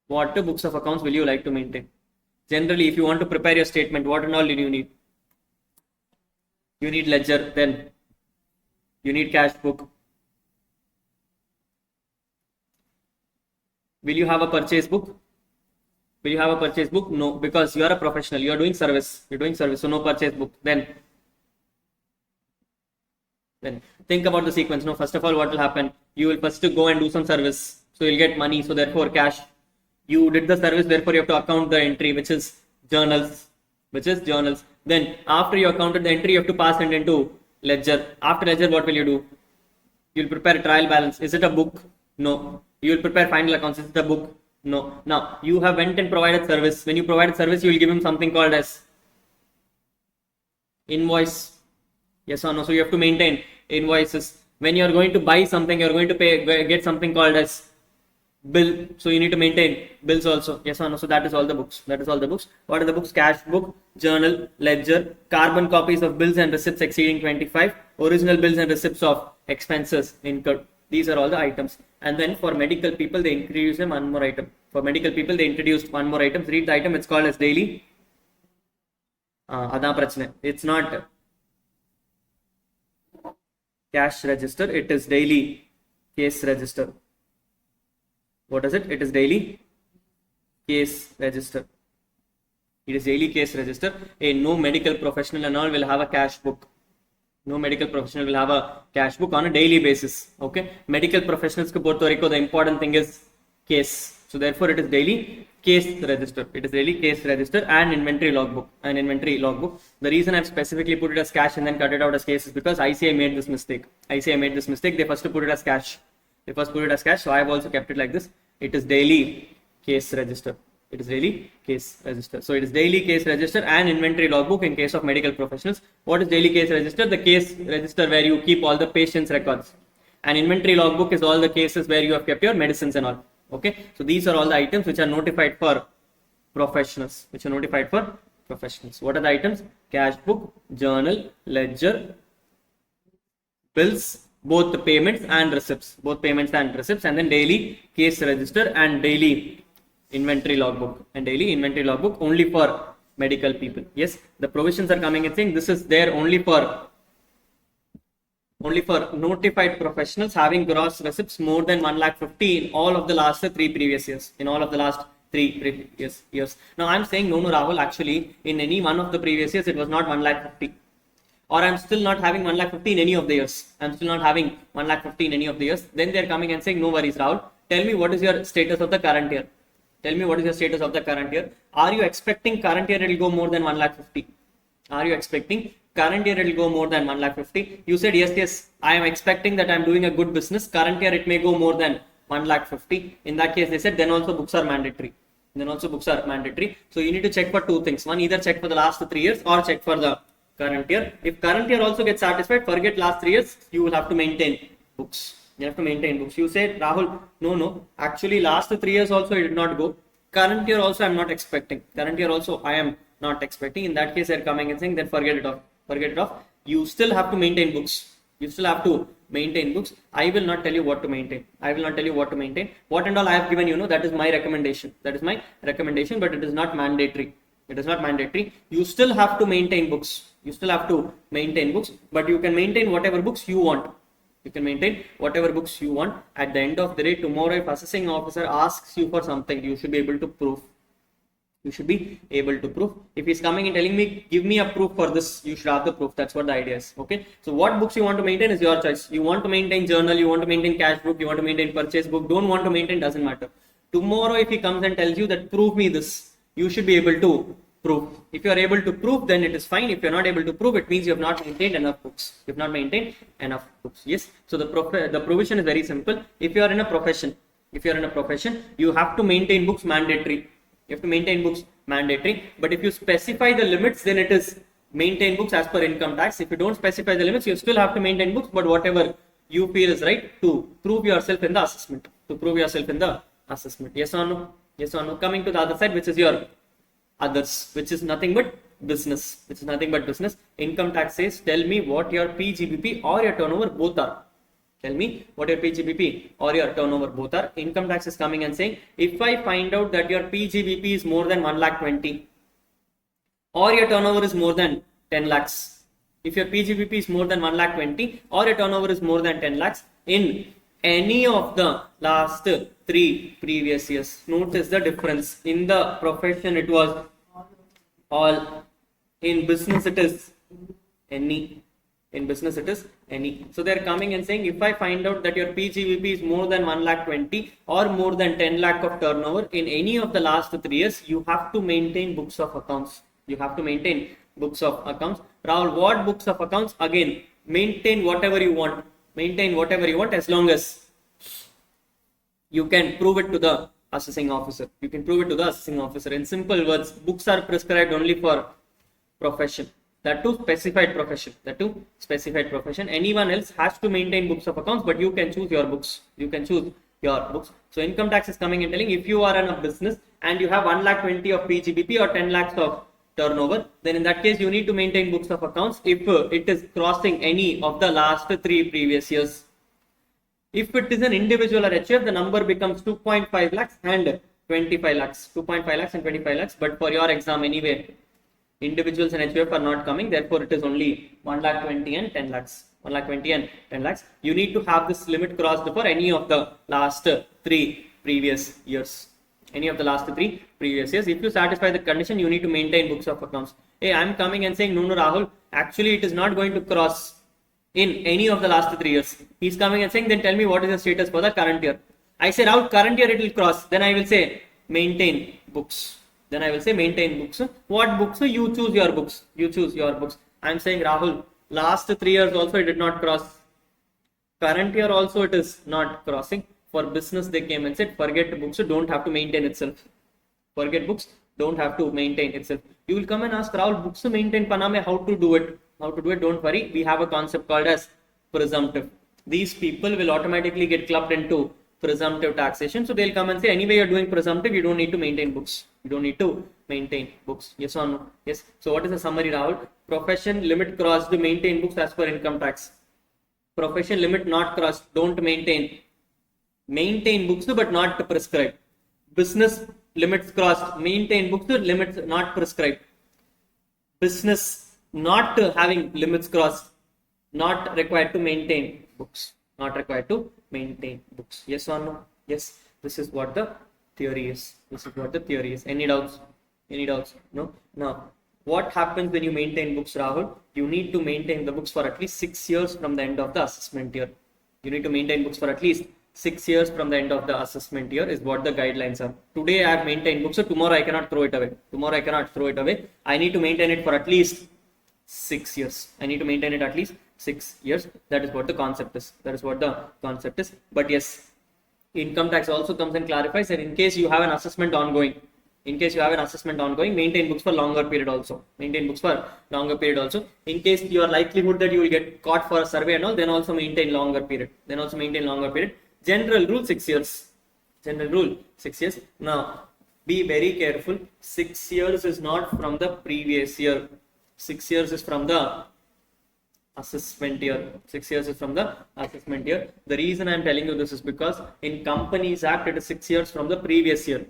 What books of accounts will you like to maintain? Generally, if you want to prepare your statement, what and all do you need? You need ledger, then you need cash book. Will you have a purchase book? Will you have a purchase book? No, because you are a professional. You are doing service. You're doing service, so no purchase book. Then think about the sequence. No, first of all, what will happen? You will first go and do some service, so you'll get money. So therefore, cash. You did the service, therefore you have to account the entry, which is journals. Then after you accounted the entry, you have to pass it into ledger. After ledger, what will you do? You'll prepare a trial balance. Is it a book? No. You will prepare final accounts. Is it a book? No. Now you have went and provided service. When you provided service, you will give him something called as invoice. Yes or no? So you have to maintain invoices. When you are going to buy something, you are going to get something called as bill. So you need to maintain bills also. Yes or no? So that is all the books. That is all the books. What are the books? Cash book, journal, ledger, carbon copies of bills and receipts exceeding 25, original bills and receipts of expenses incurred. These are all the items. And then for medical people, they introduce one more item. For medical people, they introduced one more item. Read the item. It's called as daily. It's not cash register. It is daily case register. What is it? It is daily case register. It is daily case register. No medical professional and all will have a cash book. No medical professional will have a cash book on a daily basis. Okay. Medical professionals, the important thing is case. So therefore, it is daily case register. It is daily case register and inventory logbook. The reason I've specifically put it as cash and then cut it out as case is because ICI made this mistake. They first put it as cash. So I have also kept it like this. It is daily case register. So it is daily case register and inventory logbook in case of medical professionals. What is daily case register? The case register where you keep all the patient's records. And inventory logbook is all the cases where you have kept your medicines and all. Okay. So these are all the items which are notified for professionals. What are the items? Cash book, journal, ledger, bills, both the payments and receipts, and then daily case register and daily inventory logbook, only for medical people. Yes, the provisions are coming and saying this is there only for notified professionals having gross receipts more than 1,50,000 in all of the last three previous years. Now I'm saying no, Rahul, actually in any one of the previous years it was not 1,50,000. Or I'm still not having 1,50,000 in any of the years. Then they're coming and saying, no worries, Rahul. Tell me what is your status of the current year. Are you expecting current year it will go more than 1,50,000? You said, yes, I am expecting that I'm doing a good business. Current year it may go more than 1,50,000. In that case, they said, then also books are mandatory. So you need to check for two things. One, either check for the last 3 years or check for the current year. If current year also gets satisfied, forget last 3 years, you will have to maintain books. You say, Rahul, no, actually last 3 years also it did not go. Current year also I am not expecting. In that case, they are coming and saying, then forget it off. You still have to maintain books. I will not tell you what to maintain. What and all I have given you, that is my recommendation. But it is not mandatory. You still have to maintain books. But you can maintain whatever books you want. At the end of the day, tomorrow if assessing officer asks you for something, you should be able to prove. If he's coming and telling me, give me a proof for this, you should have the proof. That's what the idea is. Okay. So what books you want to maintain is your choice. You want to maintain journal, you want to maintain cash book, you want to maintain purchase book, don't want to maintain, doesn't matter. Tomorrow if he comes and tells you that prove me this, you should be able to prove. If you are able to prove, then it is fine. If you are not able to prove, it means you have not maintained enough books. Yes. So the provision is very simple. If you are in a profession, you have to maintain books mandatory. But if you specify the limits, then it is maintain books as per income tax. If you don't specify the limits, you still have to maintain books, but whatever you feel is right to prove yourself in the assessment. Yes or no? Coming to the other side, which is your others, which is nothing but business. Income tax says, tell me what your Pgbp or your turnover both are. Income tax is coming and saying, if I find out that your Pgbp is more than 1,20,000 or your turnover is more than 10 lakhs. If your Pgbp is more than 1,20,000 or your turnover is more than 10 lakhs in any of the last 3 previous years. Notice the difference. In the profession it was all. In business it is any. So they are coming and saying, if I find out that your Pgbp is more than 1,20,000 or more than 10 lakh of turnover in any of the last 3 years, you have to maintain books of accounts. Rahul, what books of accounts? Again, maintain whatever you want as long as you can prove it to the assessing officer. In simple words, books are prescribed only for profession. That too specified profession. Anyone else has to maintain books of accounts, but you can choose your books. your books. So income tax is coming and telling if you are in a business and you have 1,20,000 of Pgbp or 10 lakhs of turnover, then in that case you need to maintain books of accounts if it is crossing any of the last 3 previous years. If it is an individual or HUF, the number becomes 2.5 lakhs and 25 lakhs. 2.5 lakhs and 25 lakhs. But for your exam anyway, individuals and HUF are not coming. Therefore, it is only 1,20,000 and 10 lakhs. 1,20,000 and 10 lakhs. You need to have this limit crossed for any of the last 3 previous years. Any of the last 3 previous years. If you satisfy the condition, you need to maintain books of accounts. Hey, I'm coming and saying, no, Rahul, actually it is not going to cross in any of the last 3 years. He's coming and saying, then tell me what is the status for the current year. I say, Rahul, current year it will cross. Then I will say, maintain books. Then I will say, maintain books. What books? You choose your books. You choose your books. I'm saying, Rahul, last 3 years also it did not cross. Current year also it is not crossing. For business, they came and said, forget books, don't have to maintain itself. Forget books, don't have to maintain itself. You will come and ask, Rahul, books to maintain Paname, how to do it? How to do it? Don't worry. We have a concept called as presumptive. These people will automatically get clubbed into presumptive taxation. So they'll come and say, anyway, you're doing presumptive, you don't need to maintain books. You don't need to maintain books. Yes or no? Yes. So what is the summary, Rahul? Profession limit crossed to maintain books as per income tax. Profession limit not crossed, don't maintain. Maintain books but not prescribed. Business limits crossed, maintain books, limits not prescribed. Business not having limits crossed, not required to maintain books. Not required to maintain books. Yes or no? Yes. This is what the theory is. This is what the theory is. Any doubts? Any doubts? No? Now, what happens when you maintain books, Rahul? You need to maintain the books for at least 6 years from the end of the assessment year. You need to maintain books for at least 6 years from the end of the assessment year is what the guidelines are. Today I have maintained books, so tomorrow I cannot throw it away. Tomorrow I cannot throw it away. I need to maintain it for at least 6 years. I need to maintain it at least 6 years. That is what the concept is. That is what the concept is. But yes, income tax also comes and clarifies that in case you have an assessment ongoing, maintain books for longer period also. Maintain books for longer period also. In case your likelihood that you will get caught for a survey and all, then also maintain longer period. General rule 6 years. General rule 6 years. Now, be very careful. 6 years is not from the previous year. 6 years is from the assessment year. 6 years is from the assessment year. The reason I am telling you this is because in Companies Act it is 6 years from the previous year.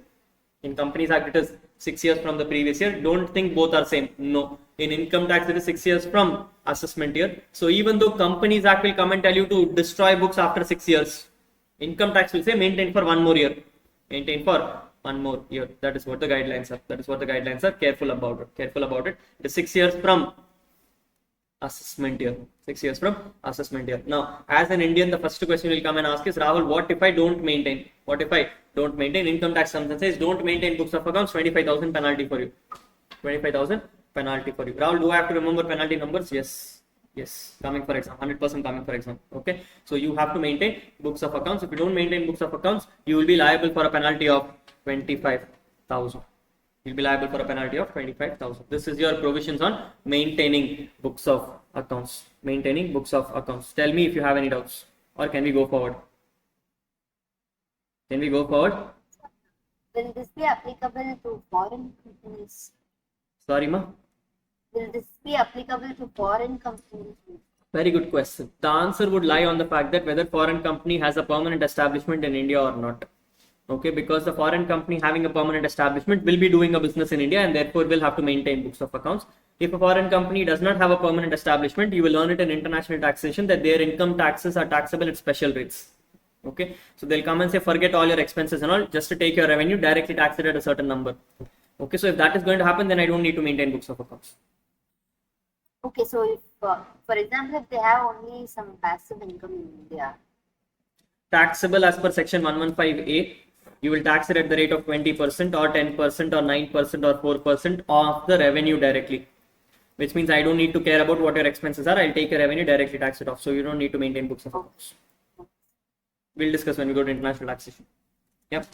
In Companies Act it is 6 years from the previous year. Don't think both are same. No. In income tax it is 6 years from assessment year. So even though Companies Act will come and tell you to destroy books after 6 years, income tax will say maintain for 1 more year. Maintain for 1 more year. That is what the guidelines are. That is what the guidelines are. Careful about it. Careful about it. It is 6 years from assessment year. 6 years from assessment year. Now, as an Indian, the first question will come and ask is, Rahul, what if I don't maintain? What if I don't maintain? Income tax comes and says, don't maintain books of accounts, 25,000 penalty for you. 25,000 penalty for you. Rahul, do I have to remember penalty numbers? Yes. Yes, coming for exam, 100% coming for exam. Okay, so you have to maintain books of accounts. If you don't maintain books of accounts, you will be liable for a penalty of 25,000. You'll be liable for a penalty of 25,000. This is your provisions on maintaining books of accounts. Maintaining books of accounts. Tell me if you have any doubts, or can we go forward? Can we go forward? Will this be applicable to foreign companies? Sorry, ma. Will this be applicable to foreign companies? Very good question. The answer would lie on the fact that whether foreign company has a permanent establishment in India or not. Okay, because the foreign company having a permanent establishment will be doing a business in India and therefore will have to maintain books of accounts. If a foreign company does not have a permanent establishment, you will learn it in international taxation that their income taxes are taxable at special rates. Okay, so they'll come and say, forget all your expenses and all, just to take your revenue, directly tax it at a certain number. Okay, so if that is going to happen, then I don't need to maintain books of accounts. Okay, so if, for example, if they have only some passive income in India, taxable as per section 115A, you will tax it at the rate of 20% or 10% or 9% or 4% of the revenue directly. Which means I don't need to care about what your expenses are. I'll take your revenue, directly tax it off. So you don't need to maintain books of accounts. We'll discuss when we go to international taxation. Yep.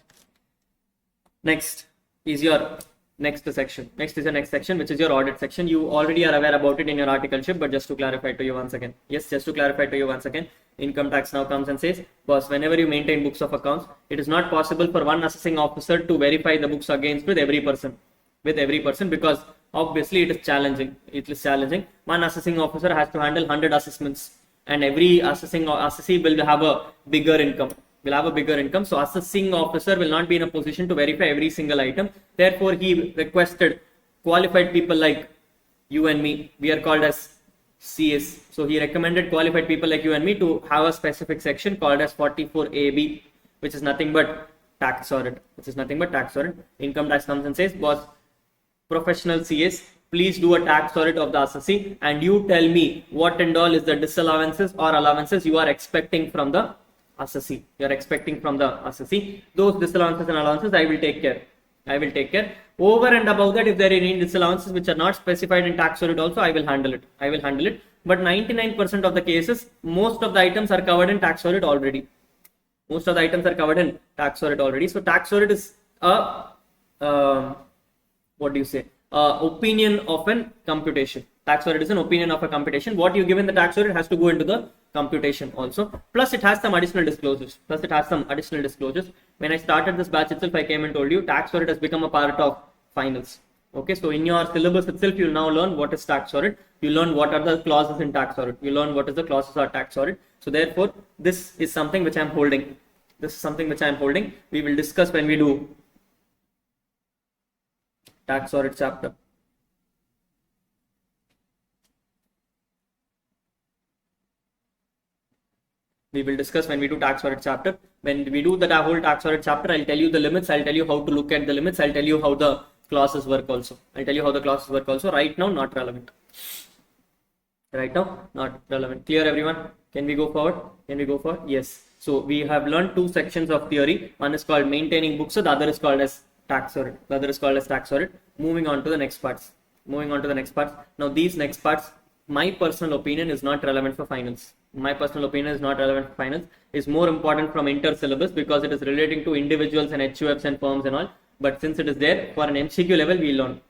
Next is your next section. Next is your next section, which is your audit section. You already are aware about it in your articleship, but just to clarify to you once again. Yes, just to clarify to you once again. Income tax now comes and says, boss, whenever you maintain books of accounts, it is not possible for one assessing officer to verify the books against with every person, because obviously it is challenging. One assessing officer has to handle 100 assessments, and every assessee will have a bigger income. So assessing officer will not be in a position to verify every single item. Therefore, he requested qualified people like you and me. We are called as CS. So he recommended qualified people like you and me to have a specific section called as 44AB, which is nothing but tax audit. Income tax comes and says, boss, professional CS, please do a tax audit of the assessee and you tell me what and all is the disallowances or allowances you are expecting from the assessee. Those disallowances and allowances I will take care. Over and above that, if there are any disallowances which are not specified in tax audit also, I will handle it. But 99% of the cases, most of the items are covered in tax audit already. So tax audit is opinion of an computation. Tax audit is an opinion of a computation. What you give in the tax audit has to go into the computation also. Plus it has some additional disclosures. When I started this batch itself, I came and told you tax audit has become a part of finals. Okay, so in your syllabus itself, you'll now learn what is tax audit. You learn what are the clauses in tax audit. You learn what is the clauses of tax audit. So therefore, this is something which I am holding. We will discuss when we do tax audit chapter. When we do tax audit chapter, when we do the whole tax audit chapter, I'll tell you the limits, I'll tell you how to look at the limits, I'll tell you how the clauses work also. Right now, not relevant. Clear, everyone? Can we go forward? Yes. So we have learned two sections of theory. One is called maintaining books, so the other is called as tax audit. Moving on to the next parts. Now these next parts, my personal opinion is not relevant for finals. It's more important from inter syllabus because it is relating to individuals and HUFs and firms and all. But since it is there, for an MCQ level we learn.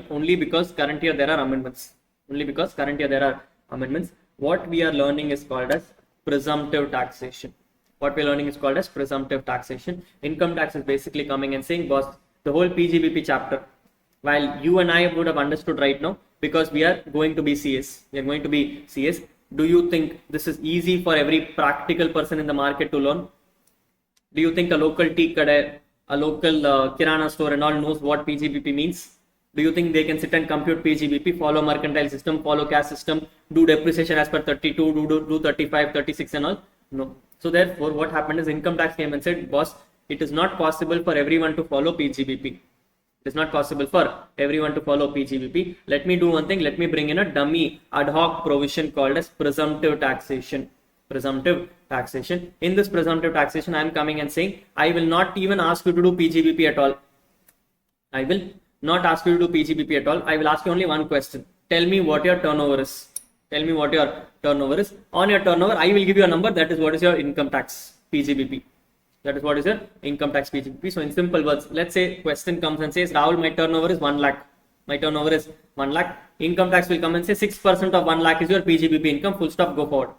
Only because current year there are amendments. What we are learning is called as presumptive taxation. Income tax is basically coming and saying, boss, the whole Pgbp chapter, while you and I would have understood right now, because we are going to be CS. Do you think this is easy for every practical person in the market to learn? Do you think a local tea kadai, a local kirana store and all knows what Pgbp means? Do you think they can sit and compute Pgbp, follow mercantile system, follow cash system, do depreciation as per 32, do 35, 36 and all? No. So therefore, what happened is income tax came and said, boss, it is not possible for everyone to follow Pgbp. Let me do one thing. Let me bring in a dummy ad hoc provision called as presumptive taxation. In this presumptive taxation, I am coming and saying, I will not even ask you to do Pgbp at all. I will ask you only one question. Tell me what your turnover is. On your turnover, I will give you a number. That is what is your income tax Pgbp. So in simple words, let's say question comes and says, Rahul, my turnover is 1 lakh. Income tax will come and say 6% of 1 lakh is your Pgbp income, full stop, go forward.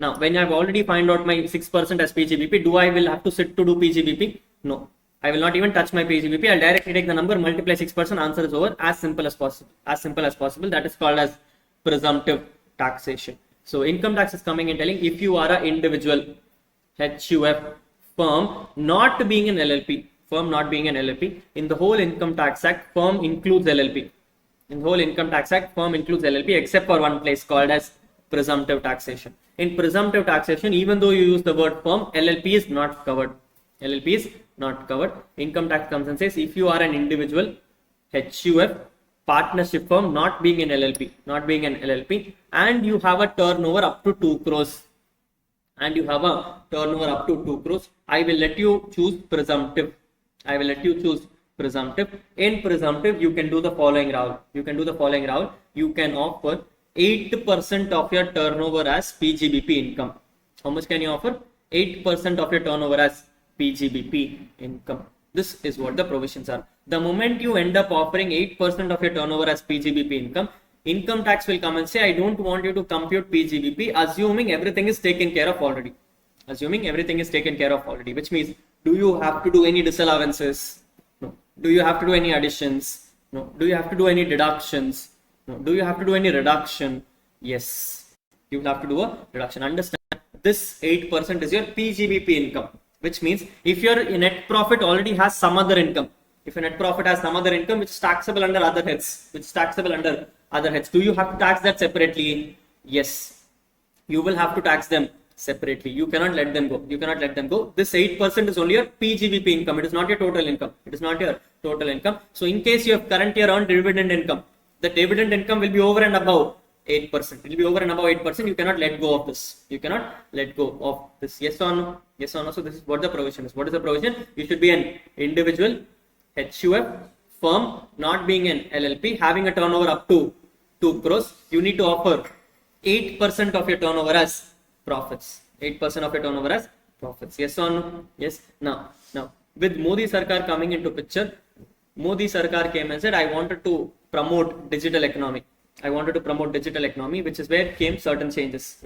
Now, when I have already find out my 6% as Pgbp, do I will have to sit to do Pgbp? No. I will not even touch my Pgbp. I'll directly take the number, multiply 6%, answer is over. As simple as possible. That is called as presumptive taxation. So income tax is coming and telling, if you are an individual, HUF, firm not being an LLP, in the whole Income Tax Act, firm includes LLP. Except for one place called as presumptive taxation. In presumptive taxation, even though you use the word firm, LLP is not covered. Income tax comes and says, if you are an individual, HUF, partnership firm not being an LLP, and you have a turnover up to 2 crores. I will let you choose presumptive. In presumptive, you can do the following, Rahul. You can offer 8% of your turnover as Pgbp income. How much can you offer? 8% of your turnover as Pgbp income. This is what the provisions are. The moment you end up offering 8% of your turnover as Pgbp income, income tax will come and say, I don't want you to compute PGBP, assuming everything is taken care of already. Assuming everything is taken care of already, which means, do you have to do any disallowances? No. Do you have to do any additions? No. Do you have to do any deductions? No. Do you have to do any reduction? Yes. You will have to do a reduction. Understand, this 8% is your PGBP income, which means if your net profit already has some other income, if your net profit has some other income which is taxable under other heads, do you have to tax that separately? Yes. You will have to tax them separately. You cannot let them go. This 8% is only your PGBP income. It is not your total income. So in case you have current year earned dividend income, the dividend income will be over and above 8%. It will be over and above 8%. You cannot let go of this. Yes or no? So this is what the provision is. What is the provision? You should be an individual HUF firm, not being an LLP, having a turnover up to 2 crores. You need to offer 8% of your turnover as profits. 8% of your turnover as profits. Yes or no? Yes. Now, with Modi Sarkar coming into picture, Modi Sarkar came and said, I wanted to promote digital economy, which is where came certain changes.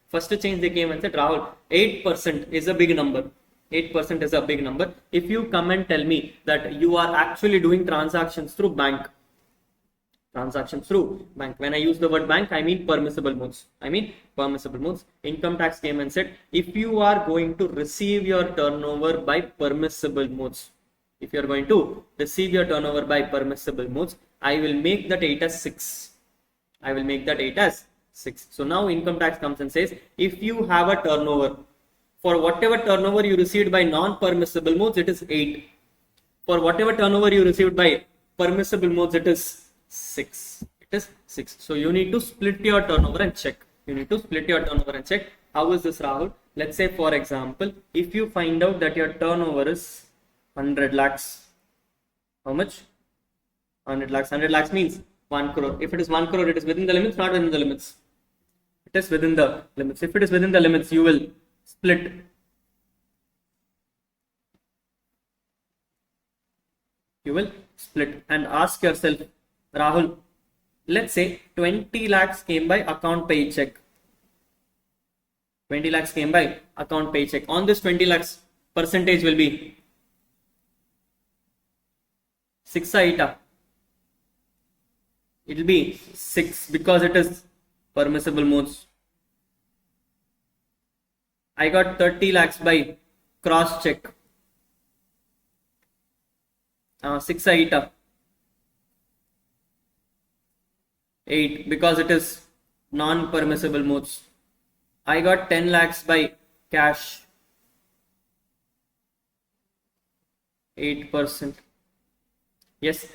First change they came and said, Rahul, 8% is a big number. If you come and tell me that you are actually doing transactions through bank. When I use the word bank, I mean permissible modes. Income tax came and said, if you are going to receive your turnover by permissible modes, I will make that 8 as 6. So now income tax comes and says, if you have a turnover, for whatever turnover you received by non-permissible modes, it is 8. For whatever turnover you received by permissible modes, it is 6. So you need to split your turnover and check. How is this, Rahul? Let's say, for example, if you find out that your turnover is 100 lakhs. How much? 100 lakhs. 100 lakhs means 1 crore. If it is 1 crore, it is within the limits, not within the limits. It is within the limits. If it is within the limits, you will split. And ask yourself, Rahul, let's say 20 lakhs came by account pay check. On this 20 lakhs, percentage will be 6 or 8. It will be 6 because it is permissible modes. I got 30 lakhs by cross check. 6 or 8. 8 because it is non-permissible modes. I got 10 lakhs by cash. 8%. Yes.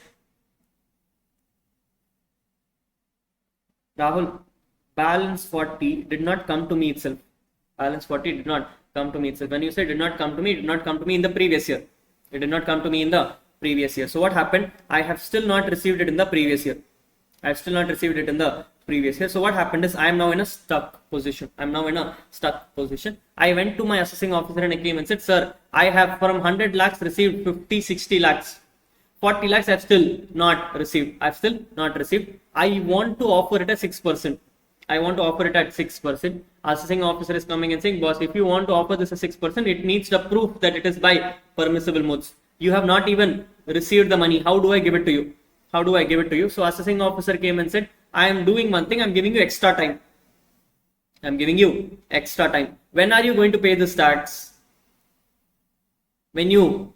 Rahul, balance 40 did not come to me itself. When you say did not come to me, it did not come to me in the previous year. So what happened? I have still not received it in the previous year. So what happened is I am now in a stuck position. I went to my assessing officer and I came and said, sir, I have from 100 lakhs received 50, 60 lakhs. 40 lakhs I have still not received. I want to offer it at 6%. Assessing officer is coming and saying, boss, if you want to offer this at 6%, it needs the proof that it is by permissible modes. You have not even received the money. How do I give it to you? So assessing officer came and said, I am doing one thing. I'm giving you extra time. When are you going to pay this tax? When you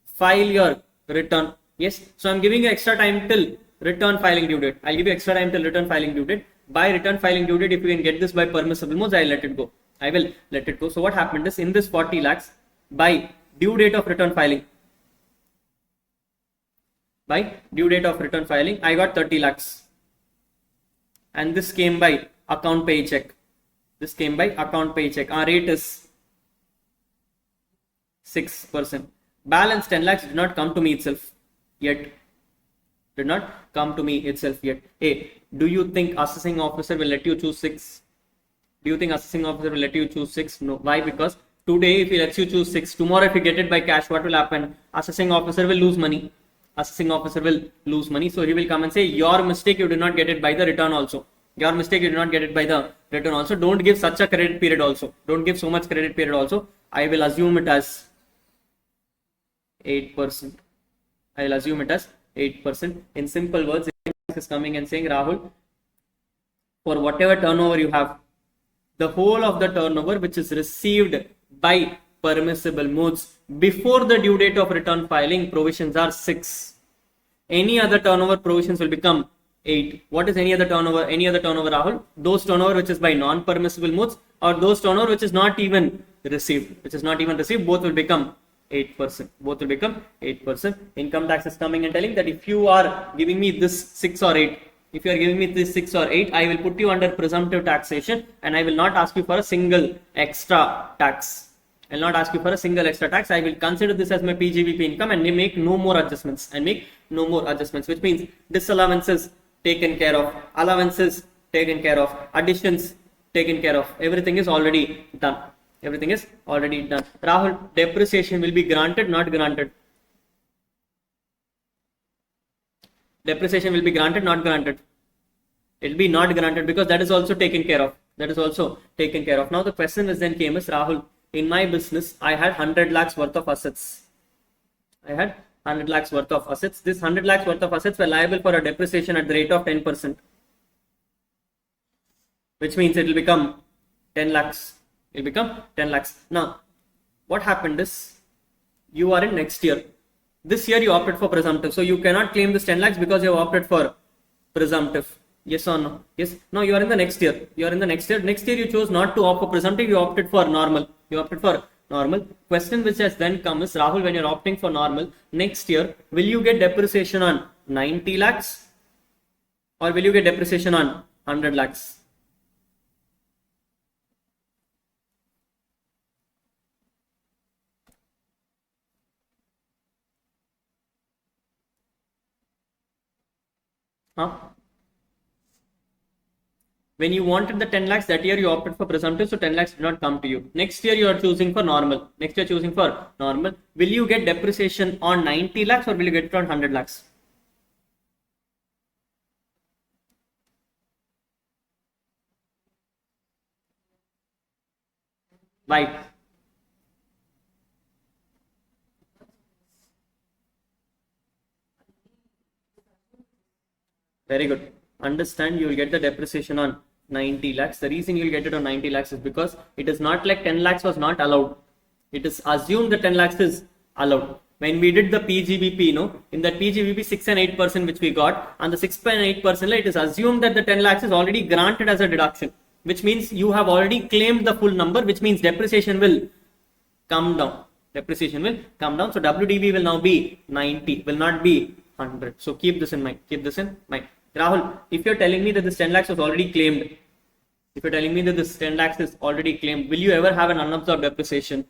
file your return. Yes. So I'm giving you extra time till return filing due date. I'll give you extra time till return filing due date. By return filing due date, if you can get this by permissible modes, I will let it go. So what happened is, in this 40 lakhs, by due date of return filing, I got 30 lakhs. And this came by account pay check. Our rate is 6%. Balance 10 lakhs did not come to me itself yet. Hey, do you think assessing officer will let you choose 6? No. Why? Because today if he lets you choose 6, tomorrow if you get it by cash, what will happen? Assessing officer will lose money. assessing officer will lose money. So he will come and say, your mistake, you did not get it by the return also. Your mistake, you did not get it by the return also. Don't give such a credit period also. Don't give so much credit period also. I will assume it as 8%. I will assume it as 8%. In simple words, is coming and saying, Rahul, for whatever turnover you have, the whole of the turnover which is received by permissible modes before the due date of return filing, provisions are 6. Any other turnover provisions will become 8. What is any other turnover? Any other turnover, Rahul? Those turnover which is by non-permissible modes, or those turnover which is not even received, both will become 8%. Both will become 8%. Income tax is coming and telling that if you are giving me this 6 or 8, if you are giving me this 6 or 8, I will put you under presumptive taxation and I will not ask you for a single extra tax. I will not ask you for a single extra tax. I will consider this as my Pgbp income and make no more adjustments. Which means disallowances taken care of, allowances taken care of, additions taken care of. Everything is already done. Rahul, depreciation will be granted, not granted. Depreciation will be granted, not granted. It will be not granted because that is also taken care of. Now the question is then came is, Rahul, in my business, I had 100 lakhs worth of assets. This 100 lakhs worth of assets were liable for a depreciation at the rate of 10%. Which means it will become 10 lakhs. Now, what happened is, you are in next year. This year you opted for presumptive. So you cannot claim this 10 lakhs because you have opted for presumptive. Yes or no? Yes. Now you are in the next year. Next year you chose not to opt for presumptive. You opted for normal. Question which has then come is, Rahul, when you are opting for normal, next year, will you get depreciation on 90 lakhs or will you get depreciation on 100 lakhs? When you wanted the 10 lakhs, that year you opted for presumptive, so 10 lakhs did not come to you. Next year you are choosing for normal. Will you get depreciation on 90 lakhs or will you get it on 100 lakhs? Why? Very good. Understand, you will get the depreciation on 90 lakhs. The reason you will get it on 90 lakhs is because it is not like 10 lakhs was not allowed. It is assumed that 10 lakhs is allowed. When we did the Pgbp, in that Pgbp 6 and 8% which we got, on the 6.8%, it is assumed that the 10 lakhs is already granted as a deduction, which means you have already claimed the full number, which means depreciation will come down. So WDV will now be 90, will not be 100. So keep this in mind. Rahul, if you're telling me that this 10 lakhs was already claimed, will you ever have an unabsorbed depreciation?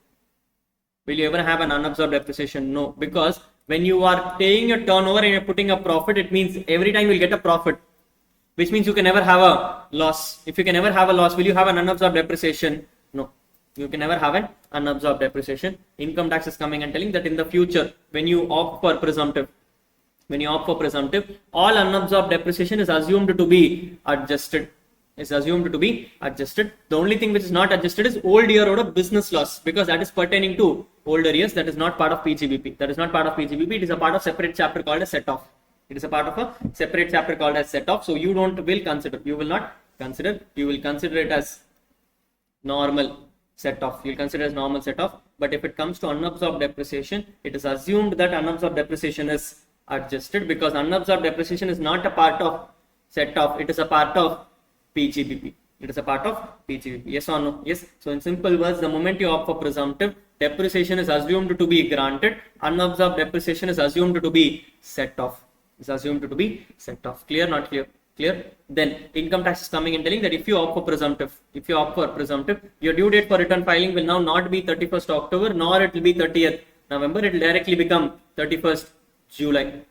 No, because when you are paying a turnover and you're putting a profit, it means every time you'll get a profit, which means you can never have a loss. If you can never have a loss, will you have an unabsorbed depreciation? No, you can never have an unabsorbed depreciation. Income tax is coming and telling that in the future, when you opt for presumptive, all unabsorbed depreciation is assumed to be adjusted. The only thing which is not adjusted is old year or business loss, because that is pertaining to older years. That is not part of Pgbp. It is a part of separate chapter called as set off. So you will not consider. You will consider it as normal set off. But if it comes to unabsorbed depreciation, it is assumed that unabsorbed depreciation is adjusted, because unabsorbed depreciation is not a part of set off. It is a part of Pgbp. Yes or no? Yes. So in simple words, the moment you opt for presumptive, depreciation is assumed to be granted. Unabsorbed depreciation is assumed to be set off. Clear? Not clear? Clear? Then income tax is coming and telling that if you opt for presumptive, your due date for return filing will now not be 31st October, nor it will be 30th November. It will directly become 31st July.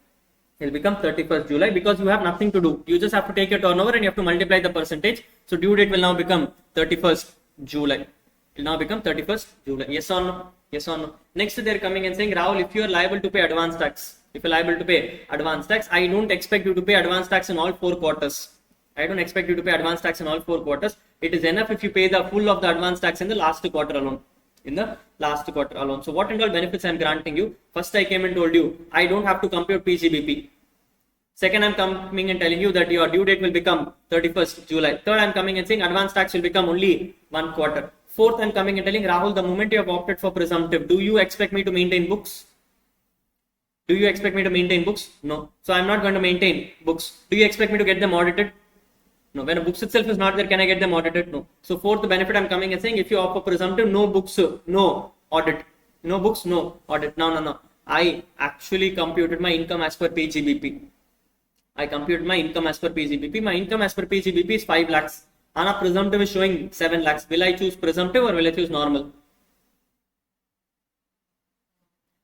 Because you have nothing to do. You just have to take your turnover and you have to multiply the percentage. So due date will now become 31st July. Yes or no? Next they are coming and saying, Rahul, if you are liable to pay advance tax, If you're liable to pay advance tax, I don't expect you to pay advance tax in all 4 quarters. I don't expect you to pay advance tax in all 4 quarters. It is enough if you pay the full of the advance tax in the last quarter alone. In the last quarter alone. So what and all benefits I am granting you? First, I came and told you I don't have to compute Pgbp. Second, I'm coming and telling you that your due date will become 31st July. Third, I'm coming and saying advance tax will become only 1 quarter. Fourth, I'm coming and telling Rahul, the moment you have opted for presumptive, do you expect me to maintain books? Do you expect me to maintain books? No. So I'm not going to maintain books. Do you expect me to get them audited? No. When a books itself is not there, can I get them audited? No. So fourth benefit I'm coming and saying, if you offer presumptive, no books, no audit. No books, no audit. No. I actually computed my income as per Pgbp. I computed my income as per Pgbp. My income as per Pgbp is 5 lakhs. And a presumptive is showing 7 lakhs. Will I choose presumptive or will I choose normal?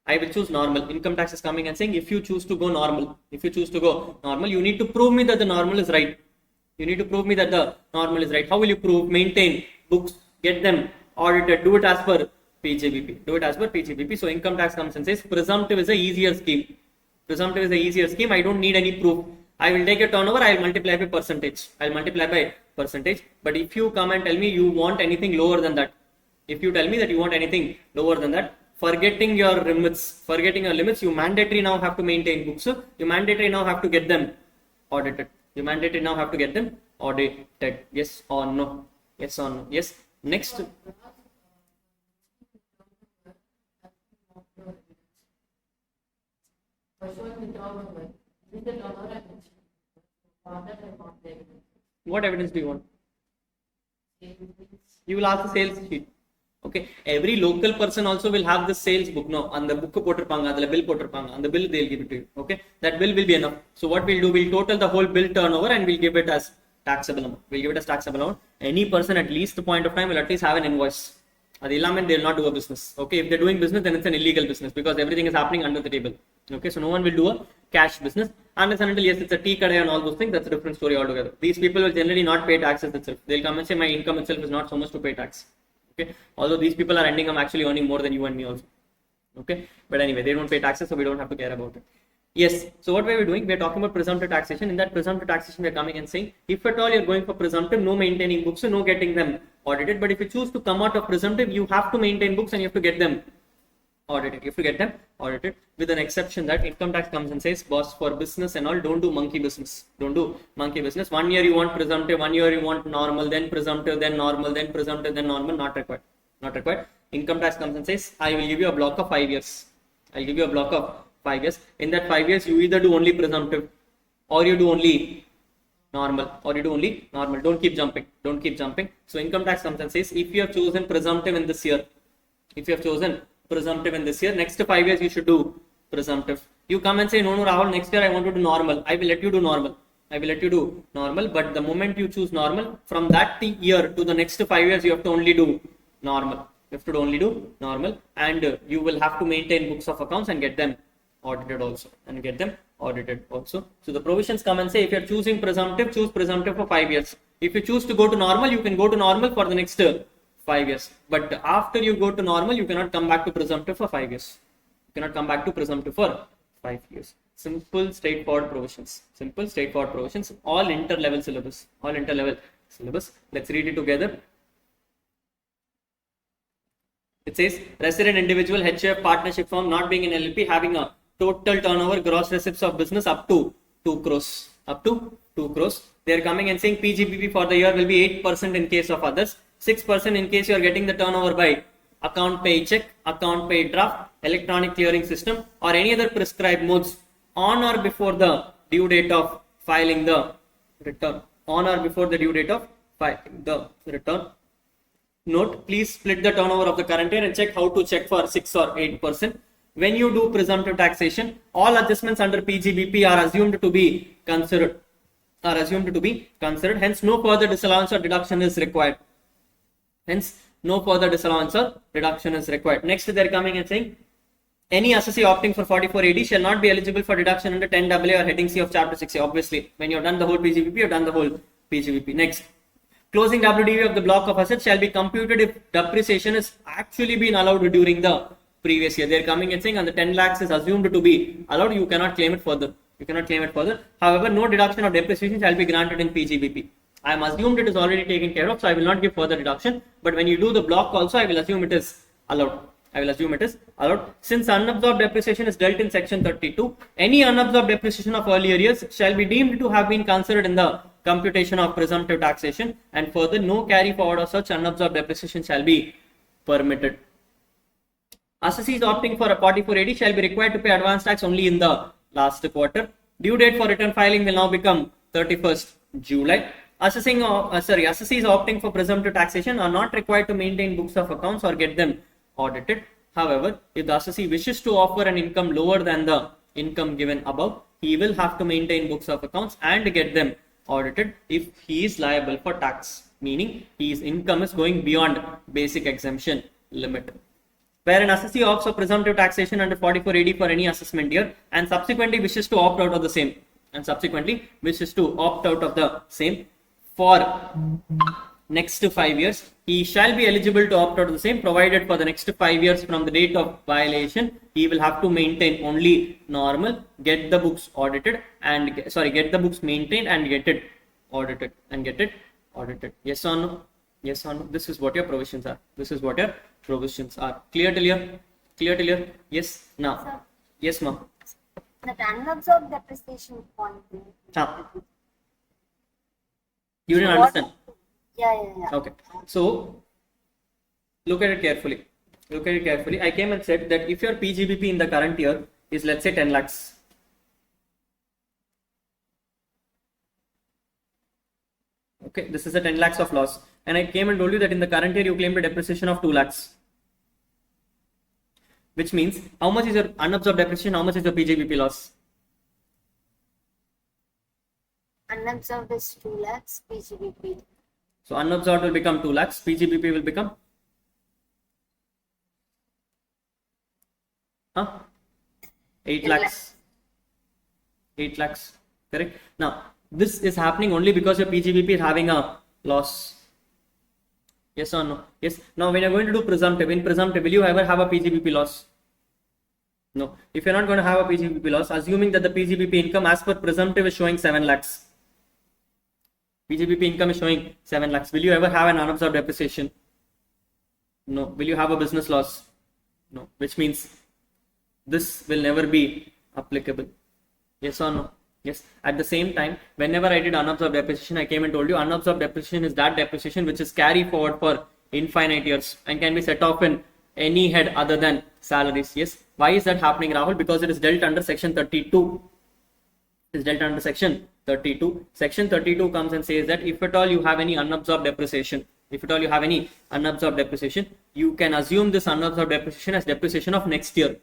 I will choose normal. Income tax is coming and saying, if you choose to go normal, you need to prove me that the normal is right. You need to prove me that the normal is right. How will you prove? Maintain books, get them audited, do it as per Pgbp. So income tax comes and says, presumptive is a easier scheme. I don't need any proof. I will take a turnover, I will multiply by percentage. But if you come and tell me you want anything lower than that, forgetting your limits, you mandatory now have to maintain books. You mandatory now have to get them audited. Yes or no? Yes. Next. What evidence do you want? You will ask the sales sheet. Okay, every local person also will have the sales book. No, on the book potrupanga, the bill potrupanga, on the bill they'll give it to you. Okay, that bill will be enough. So what we'll do, we'll total the whole bill turnover and we'll give it as taxable amount. Any person at least the point of time will at least have an invoice. They will not do a business. Okay, if they're doing business, then it's an illegal business because everything is happening under the table. Okay, so no one will do a cash business unless and until, yes, it's a tea kadai and all those things. That's a different story altogether. These people will generally not pay taxes itself. They'll come and say my income itself is not so much to pay tax. Okay, although these people are ending up actually earning more than you and me also. Okay, but anyway, they don't pay taxes, so we don't have to care about it. Yes, so what were we doing? We're talking about presumptive taxation. In that presumptive taxation, we're coming and saying, if at all you're going for presumptive, no maintaining books, so no getting them audited. But if you choose to come out of presumptive, you have to maintain books and you have to get them audited. With an exception that income tax comes and says, boss, for business and all, don't do monkey business. 1 year you want presumptive, 1 year you want normal, then presumptive, then normal, then presumptive, then normal. Not required. Income tax comes and says, I will give you a block of 5 years. In that 5 years, you either do only presumptive or you do only normal. Don't keep jumping. So income tax comes and says, if you have chosen presumptive in this year, next 5 years you should do presumptive. You come and say, no, Rahul, next year I want to do normal. I will let you do normal. But the moment you choose normal, from that year to the next 5 years, you have to only do normal. And you will have to maintain books of accounts and get them audited also. So the provisions come and say, if you are choosing presumptive, choose presumptive for 5 years. If you choose to go to normal, you can go to normal for the next 5 years. But after you go to normal, you cannot come back to presumptive for 5 years. Simple, straightforward provisions. All inter-level syllabus. Let's read it together. It says, resident individual, HF, partnership firm, not being in LLP, having a total turnover, gross receipts of business up to 2 crores. They are coming and saying Pgbp for the year will be 8% in case of others, 6% in case you are getting the turnover by account pay check, account pay draft, electronic clearing system, or any other prescribed modes on or before the due date of filing the return. Note, please split the turnover of the current year and check how to check for 6 or 8%. When you do presumptive taxation, all adjustments under Pgbp are assumed to be considered. Hence, no further disallowance or deduction is required. Next, they're coming and saying, any assessee opting for 44AD shall not be eligible for deduction under 10AA or heading C of chapter 6A. Obviously, when you have done the whole Pgbp, you have done the whole Pgbp. Next, closing WDV of the block of assets shall be computed if depreciation is actually been allowed during the previous year. They're coming and saying, and the 10 lakhs is assumed to be allowed, you cannot claim it further. You cannot claim it further. However, no deduction of depreciation shall be granted in PGBP. I am assumed it is already taken care of, so I will not give further deduction. But when you do the block also, I will assume it is allowed. I will assume it is allowed. Since unabsorbed depreciation is dealt in section 32, any unabsorbed depreciation of earlier years shall be deemed to have been considered in the computation of presumptive taxation, and further no carry forward of such unabsorbed depreciation shall be permitted. Assessees opting for a 44AD shall be required to pay advance tax only in the last quarter. Due date for return filing will now become 31st July. Assessees opting for presumptive taxation are not required to maintain books of accounts or get them audited. However, if the assessee wishes to offer an income lower than the income given above, he will have to maintain books of accounts and get them audited if he is liable for tax, meaning his income is going beyond basic exemption limit. Where an assessee opts for presumptive taxation under 44AD for any assessment year and subsequently wishes to opt out of the same, for next 5 years, he shall be eligible to opt out of the same, provided for the next 5 years from the date of violation, he will have to maintain only normal, get the books audited and get the books maintained and get it audited Yes or no? Yes or no? This is what your provisions are. Clear till here? Yes. Now. Sir, Yes, ma'am. that unabsorbed depreciation point. You didn't understand. Yeah. Okay. So look at it carefully. I came and said that if your PGBP in the current year is, let's say, 10 lakhs. Okay, this is a 10 lakhs of loss. And I came and told you that in the current year you claimed a depreciation of 2 lakhs. Which means, how much is your unabsorbed depreciation? How much is your PGBP loss? Unabsorbed is 2 lakhs, PGBP. So unabsorbed will become 2 lakhs, PGBP will become 8 lakhs. 8 lakhs, correct? Now, this is happening only because your PGBP is having a loss. Yes or no? Yes. Now, when you're going to do presumptive, in presumptive, will you ever have a PGBP loss? No. If you're not going to have a PGBP loss, assuming that the PGBP income as per presumptive is showing 7 lakhs. PGBP income is showing 7 lakhs. Will you ever have an unabsorbed depreciation? No. Will you have a business loss? No. Which means this will never be applicable. Yes or no? Yes. At the same time, whenever I did unabsorbed depreciation, I came and told you unabsorbed depreciation is that depreciation which is carry forward for infinite years and can be set off in any head other than salaries. Yes. Why is that happening, Rahul? Because it is dealt under section 32. It is dealt under section 32. Section 32 comes and says that if at all you have any unabsorbed depreciation, you can assume this unabsorbed depreciation as depreciation of next year.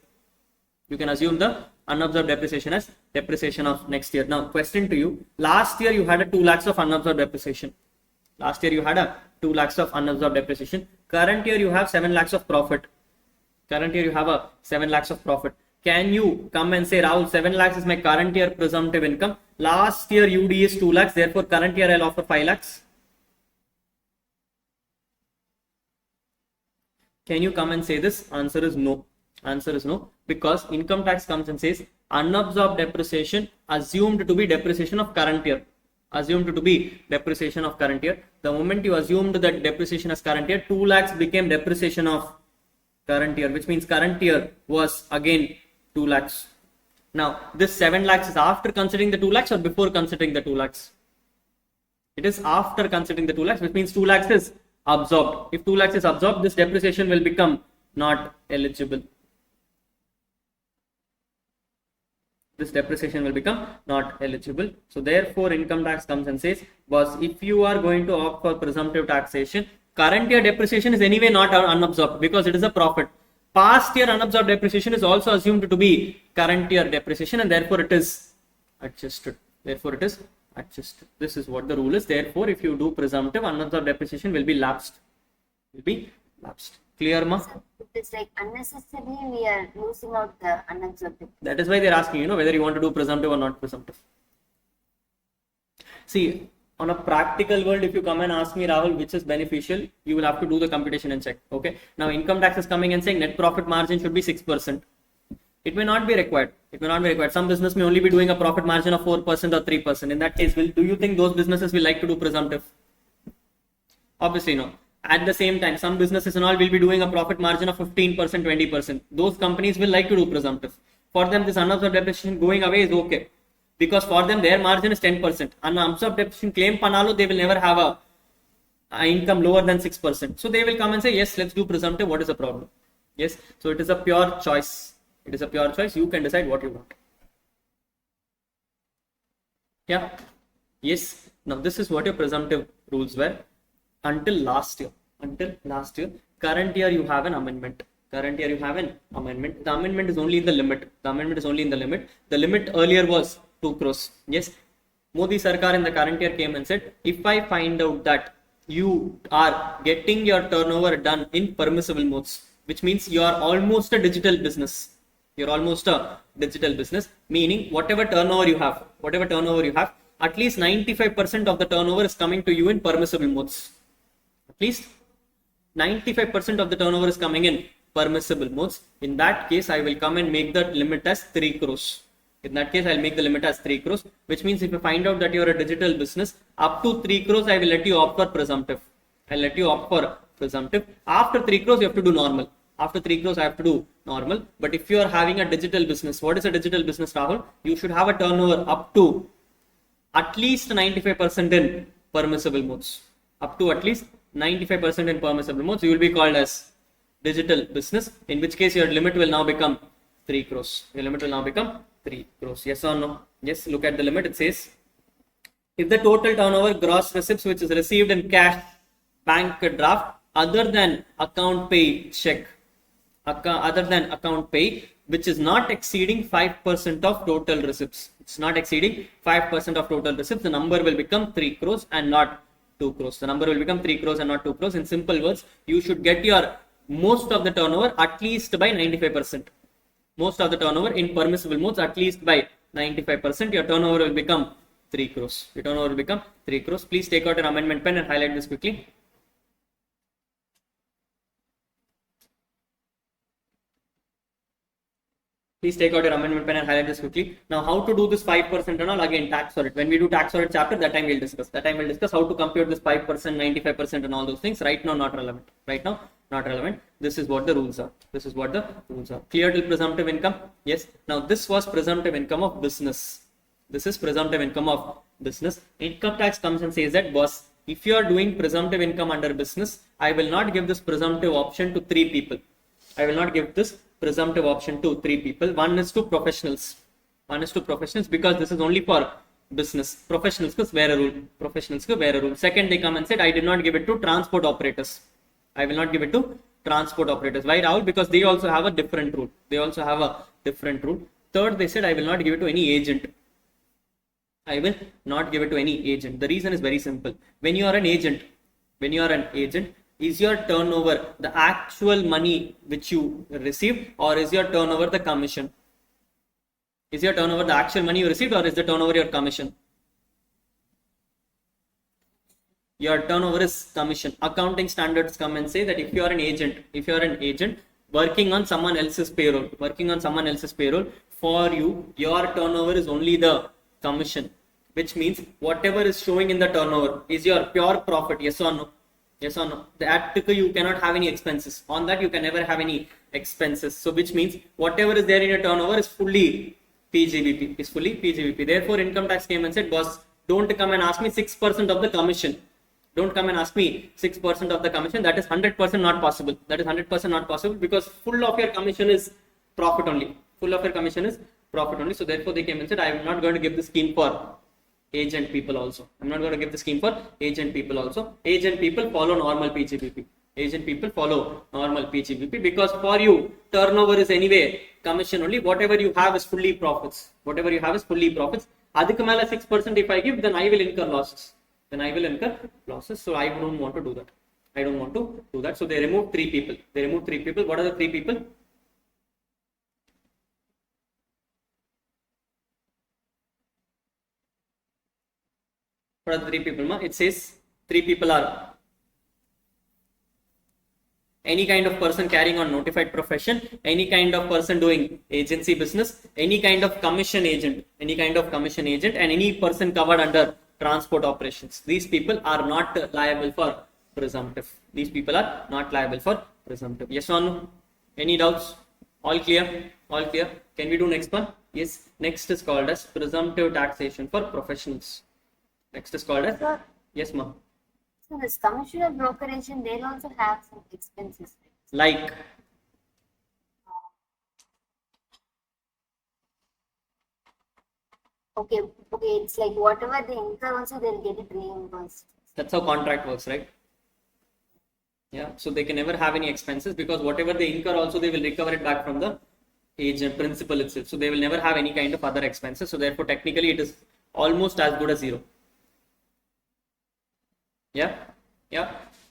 You can assume the unabsorbed depreciation as depreciation of next year. Now, question to you. Last year you had a 2 lakhs of unabsorbed depreciation. Current year you have 7 lakhs of profit. Can you come and say, Rahul, 7 lakhs is my current year presumptive income. Last year UD is 2 lakhs. Therefore, current year I'll offer 5 lakhs. Can you come and say this? Answer is no. Because income tax comes and says unabsorbed depreciation assumed to be depreciation of current year. The moment you assumed that depreciation as current year, 2 lakhs became depreciation of current year, which means current year was again 2 lakhs. Now, this 7 lakhs is after considering the 2 lakhs or before considering the 2 lakhs? It is after considering the 2 lakhs, which means 2 lakhs is absorbed. If 2 lakhs is absorbed, this depreciation will become not eligible. So therefore, income tax comes and says, boss, if you are going to opt for presumptive taxation, current year depreciation is anyway not unabsorbed because it is a profit. Past year unabsorbed depreciation is also assumed to be current year depreciation, and therefore it is adjusted. This is what the rule is. Therefore, if you do presumptive, unabsorbed depreciation will be lapsed. Clear, ma? It's like unnecessarily we are losing out the unabsorbed. That is why they are asking, whether you want to do presumptive or not presumptive. See, on a practical world, if you come and ask me, Rahul, which is beneficial, you will have to do the computation and check. Okay. Now income tax is coming and saying net profit margin should be 6%. It may not be required. It may not be required. Some business may only be doing a profit margin of 4% or 3%. In that case, do you think those businesses will like to do presumptive? Obviously no. At the same time, some businesses and all will be doing a profit margin of 15%, 20%. Those companies will like to do presumptive. For them, this unabsorbed depreciation going away is okay. Because for them, their margin is 10%. Unabsorbed depreciation claim panalo, they will never have a income lower than 6%. So they will come and say, yes, let's do presumptive. What is the problem? Yes. So it is a pure choice. It is a pure choice. You can decide what you want. Yeah. Yes. Now this is what your presumptive rules were until last year. Current year you have an amendment. The amendment is only in the limit. The limit earlier was 2 crores. Yes. Modi Sarkar in the current year came and said, if I find out that you are getting your turnover done in permissible modes, which means you are almost a digital business. Meaning whatever turnover you have, at least 95% of the turnover is coming to you in permissible modes. At least 95% of the turnover is coming in permissible modes. In that case, I will come and make the limit as 3 crores. Which means if you find out that you are a digital business, up to 3 crores, I will let you opt for presumptive. After 3 crores, you have to do normal. But if you are having a digital business, what is a digital business, Rahul? You should have a turnover up to at least 95% in permissible modes. You will be called as digital business, in which case your limit will now become 3 crores. Yes or no? Yes, look at the limit. It says, if the total turnover gross receipts which is received in cash, bank draft, other than account pay check, which is not exceeding 5% of total receipts. The number will become 3 crores and not 2 crores. In simple words, you should get your most of the turnover at least by 95%. Most of the turnover in permissible modes at least by 95%. Your turnover will become 3 crores. Please take out your amendment pen and highlight this quickly. Now, how to do this 5% and all? Again, tax audit. When we do tax audit chapter, that time we'll discuss. How to compute this 5%, 95% and all those things. Right now, not relevant. This is what the rules are. Clear till presumptive income? Yes. Now, this was presumptive income of business. Income tax comes and says that, boss, if you are doing presumptive income under business, I will not give this presumptive option to 3 people. One is to professionals. Because this is only for business. Professionals ko vera rule. Second, they come and said, I did not give it to transport operators. Why, Rahul? Because they also have a different rule. Third, they said, I will not give it to any agent. The reason is very simple. When you are an agent, is your turnover the actual money which you receive, or is your turnover the commission? Is your turnover the actual money you received, or is the turnover your commission? Your turnover is commission. Accounting standards come and say that if you are an agent working on someone else's payroll, for you, your turnover is only the commission, which means whatever is showing in the turnover is your pure profit. Yes or no? That you cannot have any expenses. On that, you can never have any expenses. So, which means whatever is there in your turnover is fully Pgbp. Therefore, income tax came and said, boss, don't come and ask me 6% of the commission. That is 100% not possible. Because full of your commission is profit only. So, therefore, they came and said, I am not going to give the scheme for agent people also. Agent people follow normal Pgbp. Because for you, turnover is anyway commission only. Whatever you have is fully profits. Adhika mela 6% if I give, then I will incur losses. So I don't want to do that. So they remove 3 people. What are the 3 people? What are the 3 people? It says 3 people are any kind of person carrying on notified profession, any kind of person doing agency business, any kind of commission agent, and any person covered under transport operations. These people are not liable for presumptive. These people are not liable for presumptive. Yes or no? Any doubts? All clear? All clear? Can we do next one? Yes. Next is called as presumptive taxation for professionals. Next is called as, Sir, yes ma'am. so this commercial brokerage, they'll also have some expenses. Like, Okay, it's like whatever they incur also they'll get it reimbursed. that's how contract works, right? Yeah, so they can never have any expenses because whatever they incur also they will recover it back from the agent principal itself. So they will never have any kind of other expenses. So therefore technically it is almost as good as zero. Yeah.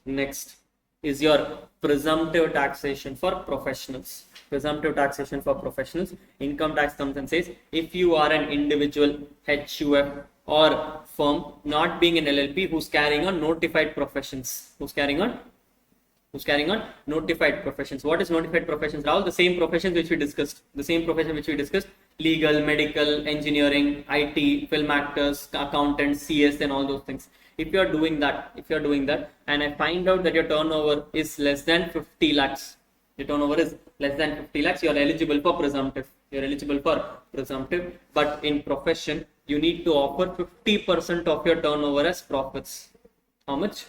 Next is your presumptive taxation for professionals. Presumptive taxation for professionals. Income tax comes and says if you are an individual, HUF or firm not being an LLP who's carrying on notified professions. Who's carrying on notified professions. What is notified professions? Rahul, the same professions which we discussed. Legal, medical, engineering, IT, film actors, accountants, CS and all those things. If you are doing that, and I find out that your turnover is less than 50 lakhs, you are eligible for presumptive. But in profession, you need to offer 50% of your turnover as profits. How much?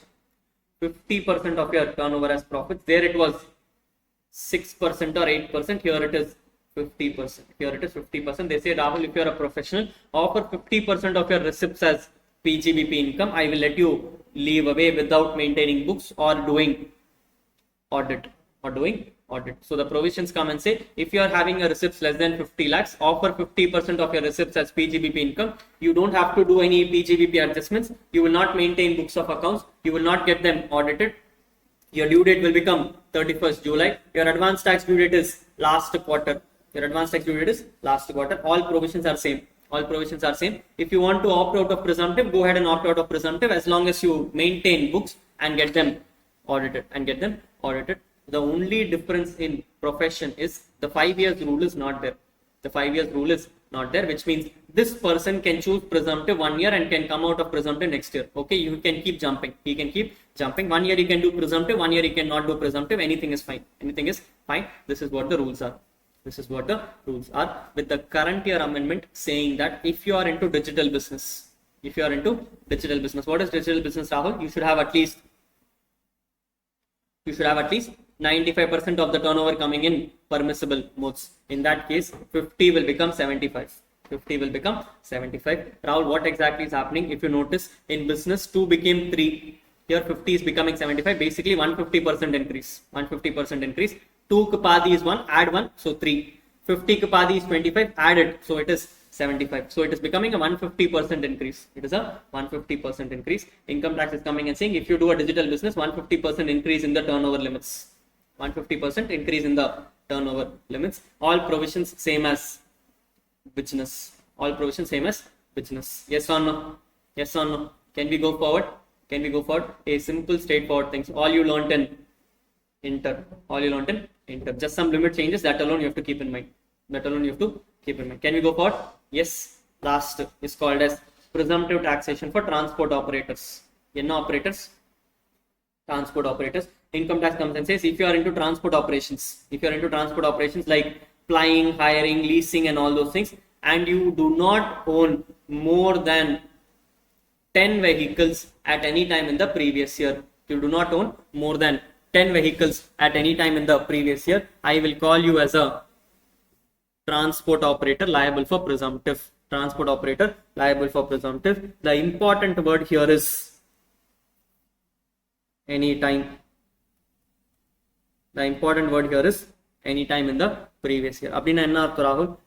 50% of your turnover as profits. There it was 6% or 8%. Here it is 50%. They say, Rahul, if you are a professional, offer 50% of your receipts as Pgbp income. I will let you leave away without maintaining books or doing audit. So the provisions come and say, if you are having a receipts less than 50 lakhs, offer 50% of your receipts as Pgbp income. You don't have to do any Pgbp adjustments. You will not maintain books of accounts. You will not get them audited. Your due date will become 31st July. Your advance tax due date is last quarter. All provisions are same. If you want to opt out of presumptive, go ahead and opt out of presumptive as long as you maintain books and get them audited. The only difference in profession is the 5 years rule is not there. Which means this person can choose presumptive 1 year and can come out of presumptive next year. Okay, you can keep jumping. He can keep jumping. 1 year he can do presumptive, 1 year he cannot do presumptive. Anything is fine. This is what the rules are. With the current year amendment saying that if you are into digital business, what is digital business, Rahul? You should have at least 95% of the turnover coming in permissible modes. In that case, 50 will become 75. Rahul, what exactly is happening? If you notice, in business, 2 became 3. Here, 50 is becoming 75. Basically, 150% increase. 2 kapadi is 1, add 1, so 3. 50 kapadi is 25, add it, so it is 75. So it is becoming a 150% increase. Income tax is coming and saying if you do a digital business, 150% increase in the turnover limits. All provisions same as business. Yes or no? Can we go forward? A simple straightforward things. All you learnt in inter. Just some limit changes, that alone you have to keep in mind. Can we go forward? Yes. Last is called as presumptive taxation for transport operators. Transport operators. Income tax comes and says if you are into transport operations, like flying, hiring, leasing and all those things, and you do not own more than 10 vehicles at any time in the previous year. I will call you as a transport operator liable for presumptive. The important word here is anytime. Anytime in the previous year.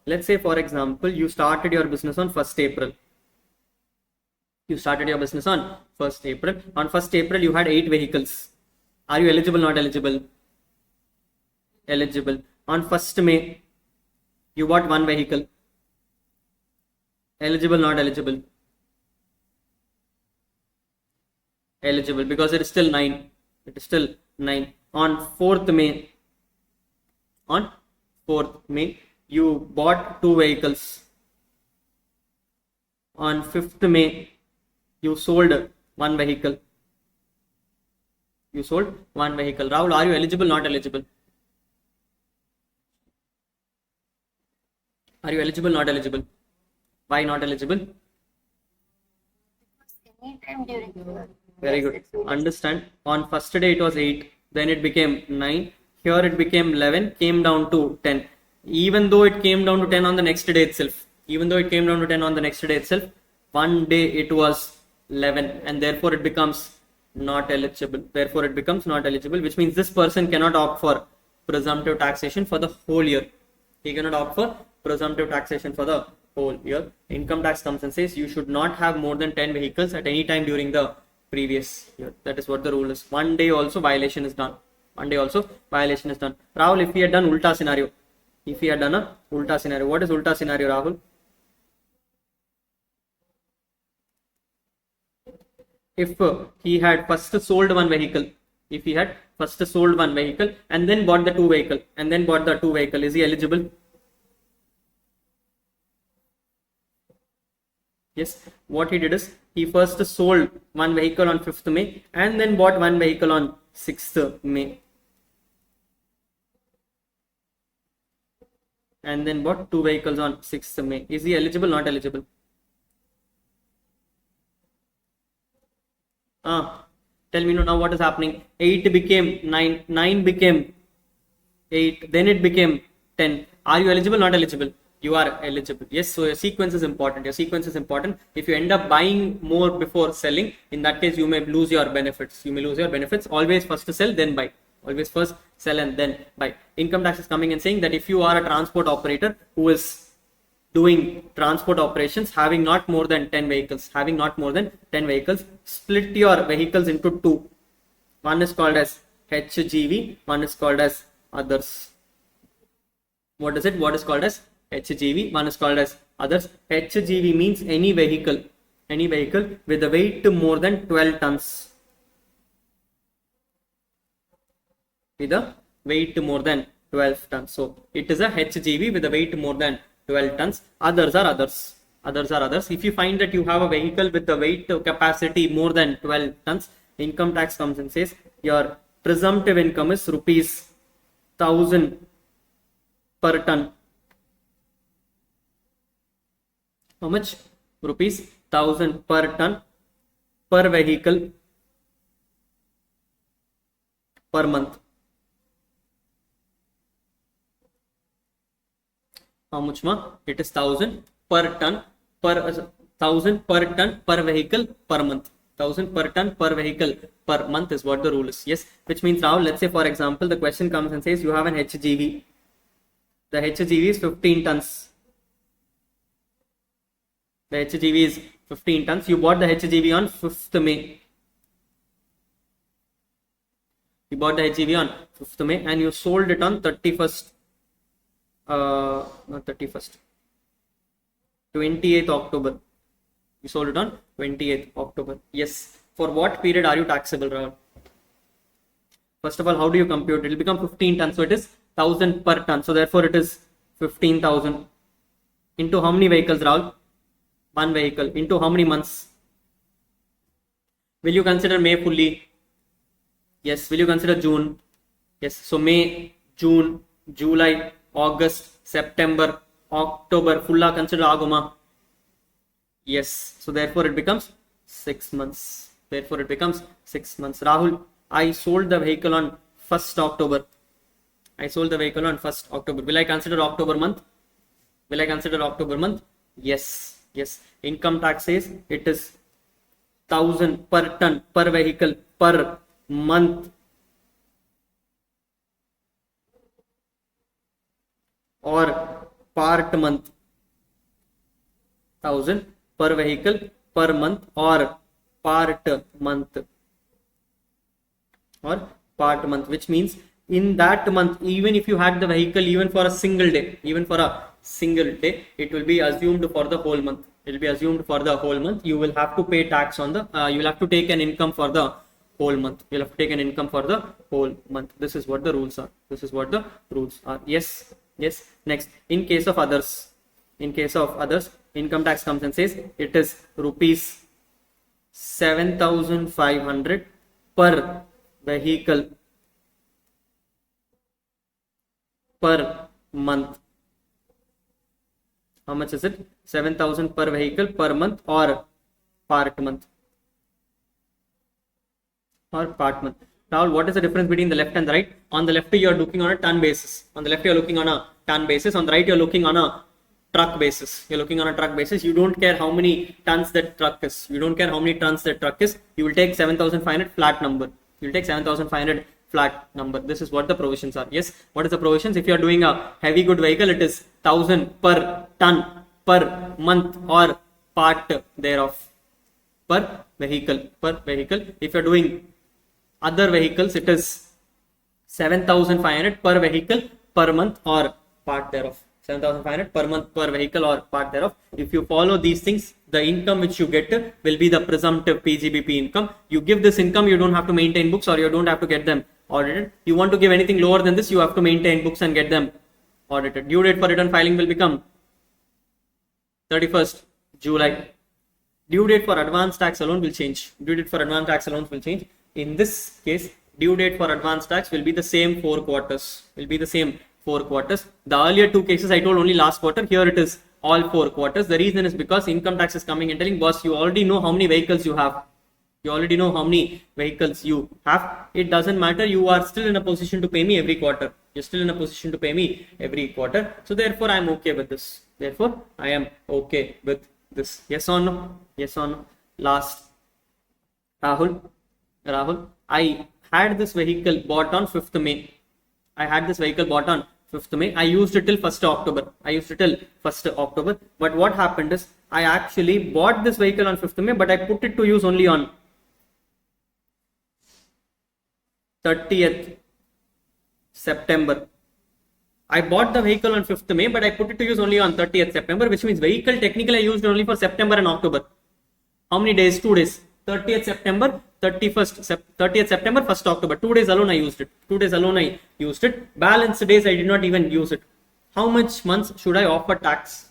Let's say for example, you started your business on 1st April. On 1st April, you had 8 vehicles. Are you eligible, not eligible? Eligible. On 1st May, you bought 1 vehicle. Eligible, not eligible? eligible because it is still 9. It is still 9. On 4th May, you bought 2 vehicles. On 5th May, you sold 1 vehicle. You sold 1 vehicle. Rahul, are you eligible? Not eligible? Are you eligible? Not eligible? Why not eligible? Anytime during the year. Very good. Understand. On first day it was 8. Then it became 9. Here it became 11. Came down to 10. Even though it came down to 10 on the next day itself. One day it was 11. And therefore it becomes not eligible. Which means this person cannot opt for presumptive taxation for the whole year. He cannot opt for presumptive taxation for the whole year. Income tax comes and says you should not have more than 10 vehicles at any time during the previous year. That is what the rule is. One day also violation is done. Rahul, if he had done ulta scenario, what is ulta scenario, Rahul? If he had first sold one vehicle, and then bought the two vehicle, is he eligible? Yes, what he did is he first sold one vehicle on 5th May and then bought one vehicle on 6th May. And then bought 2 vehicles on 6th May. Is he eligible? Not eligible? Tell me now what is happening. 8 became 9, 9 became 8, then it became 10. Are you eligible? Not eligible? You are eligible. Yes, so your sequence is important. If you end up buying more before selling, in that case you may lose your benefits. Always first to sell, then buy. Always first sell and then buy. Income tax is coming and saying that if you are a transport operator who is doing transport operations having not more than 10 vehicles, split your vehicles into 2. One is called as HGV, one is called as others. What is it? What is called as HGV? One is called as others. HGV means any vehicle with a weight more than 12 tons. With a weight more than 12 tons. So it is a HGV with a weight more than 12 tons. Others are others. If you find that you have a vehicle with the weight capacity more than 12 tons, income tax comes and says your presumptive income is rupees 1000 per ton. How much? Rupees 1000 per ton per vehicle per month. How much ma? It is 1000 per ton per vehicle per month. 1000 per ton per vehicle per month is what the rule is. Yes, which means now let's say for example the question comes and says you have an HGV. The HGV is 15 tons. The HGV is 15 tons. You bought the HGV on 5th May. You bought the HGV on 5th May and you sold it on 31st. Not 31st. 28th October. You sold it on 28th October. Yes. For what period are you taxable, Rahul? First of all, how do you compute? It will become 15 tons. So it is 1000 per ton. So therefore it is 15,000. Into how many vehicles, Rahul? One vehicle. Into how many months? Will you consider May fully? Yes. Will you consider June? Yes. So May, June, July, August, September, October, fulla consider aguma. Yes. So therefore it becomes 6 months. Rahul, I sold the vehicle on 1st October. Will I consider October month? Yes. Income tax says it is 1000 per ton per vehicle per month. Or part month. 1000 per vehicle per month or part month. Which means in that month, even if you had the vehicle even for a single day, it will be assumed for the whole month. It will be assumed for the whole month. You will have to pay tax on the, you will have to take an income for the whole month. You'll have to take an income for the whole month. This is what the rules are. This is what the rules are. Yes, yes. Next, in case of others, income tax comes and says it is rupees 7,500 per vehicle per month. How much is it? 7,000 per vehicle per month or part month? Or part month. Now, what is the difference between the left and the right? On the left, you are looking on a ton basis. On the left, you are looking on a ton basis. On the right, you are looking on a truck basis. You're looking on a truck basis. You don't care how many tons that truck is. You don't care how many tons that truck is. You will take 7,500 flat number. You will take 7,500 flat number. This is what the provisions are. Yes. What is the provisions? If you are doing a heavy good vehicle, it is 1,000 per ton per month or part thereof per vehicle. If you are doing other vehicles, it is 7,500 per vehicle per month or part thereof. 7,500 per month per vehicle or part thereof. If you follow these things, the income which you get will be the presumptive PGBP income. You give this income, you don't have to maintain books or you don't have to get them audited. You want to give anything lower than this, you have to maintain books and get them audited. Due date for return filing will become 31st July. Due date for advance tax alone will change. In this case, due date for advance tax will be the same 4 quarters. The earlier 2 cases I told only last quarter. Here it is all 4 quarters. The reason is because income tax is coming and telling, boss, you already know how many vehicles you have. It doesn't matter. You are still in a position to pay me every quarter. So therefore, I am okay with this. Yes or no? Last. Rahul, I had this vehicle bought on 5th May. I used it till 1st October. But what happened is, I actually bought this vehicle on 5th May, but I put it to use only on 30th September. I bought the vehicle on 5th May, but I put it to use only on 30th September, which means vehicle technically I used only for September and October. How many days? 2 days. 30th September, 1st October. 2 days alone I used it. Balance days I did not even use it. How much months should I offer tax?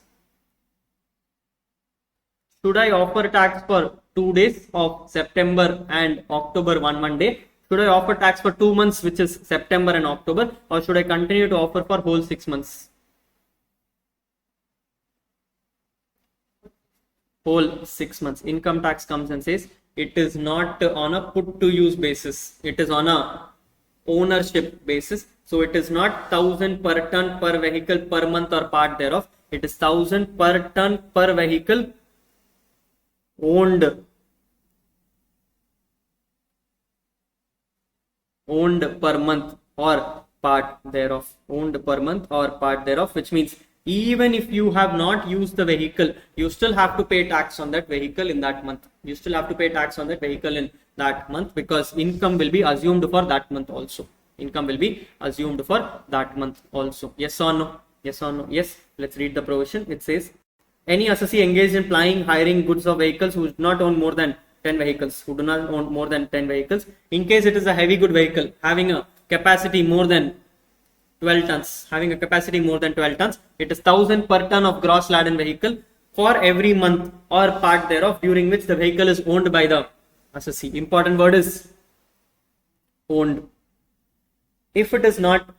Should I offer tax for 2 days of September and October one day? Should I offer tax for 2 months, which is September and October, or should I continue to offer for whole 6 months? Whole 6 months. Income tax comes and says it is not on a put to use basis. It is on a ownership basis. So it is not 1,000 per ton per vehicle per month or part thereof. It is 1,000 per ton per vehicle owned per month or part thereof. Which means even if you have not used the vehicle, you still have to pay tax on that vehicle in that month. Because income will be assumed for that month also. Yes or no? Yes. Let's read the provision. It says, any assessee engaged in plying, hiring goods or vehicles who do not own more than 10 vehicles. In case it is a heavy good vehicle having a capacity more than 12 tons. It is 1,000 per ton of gross laden vehicle for every month or part thereof during which the vehicle is owned by the assessee. Important word is owned. If it is not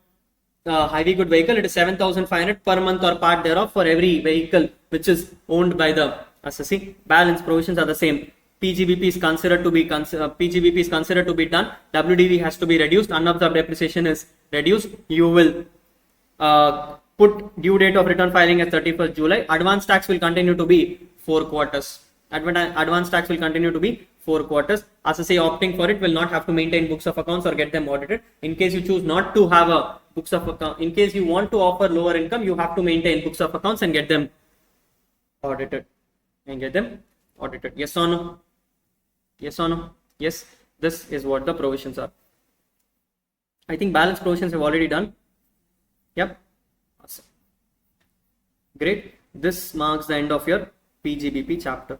a heavy good vehicle, it is 7,500 per month or part thereof for every vehicle which is owned by the assessee. Balance provisions are the same. PGBP is considered to be done. WDV has to be reduced. Unobserved depreciation is reduced. You will put due date of return filing as 31st July. Advance tax will continue to be 4 quarters. Assessee opting for it will not have to maintain books of accounts or get them audited. In case you choose not to have a books of account, in case you want to offer lower income, you have to maintain books of accounts and get them audited. Yes or no? Yes. This is what the provisions are. I think balance provisions have already done. Yep. Awesome. Great. This marks the end of your PGBP chapter.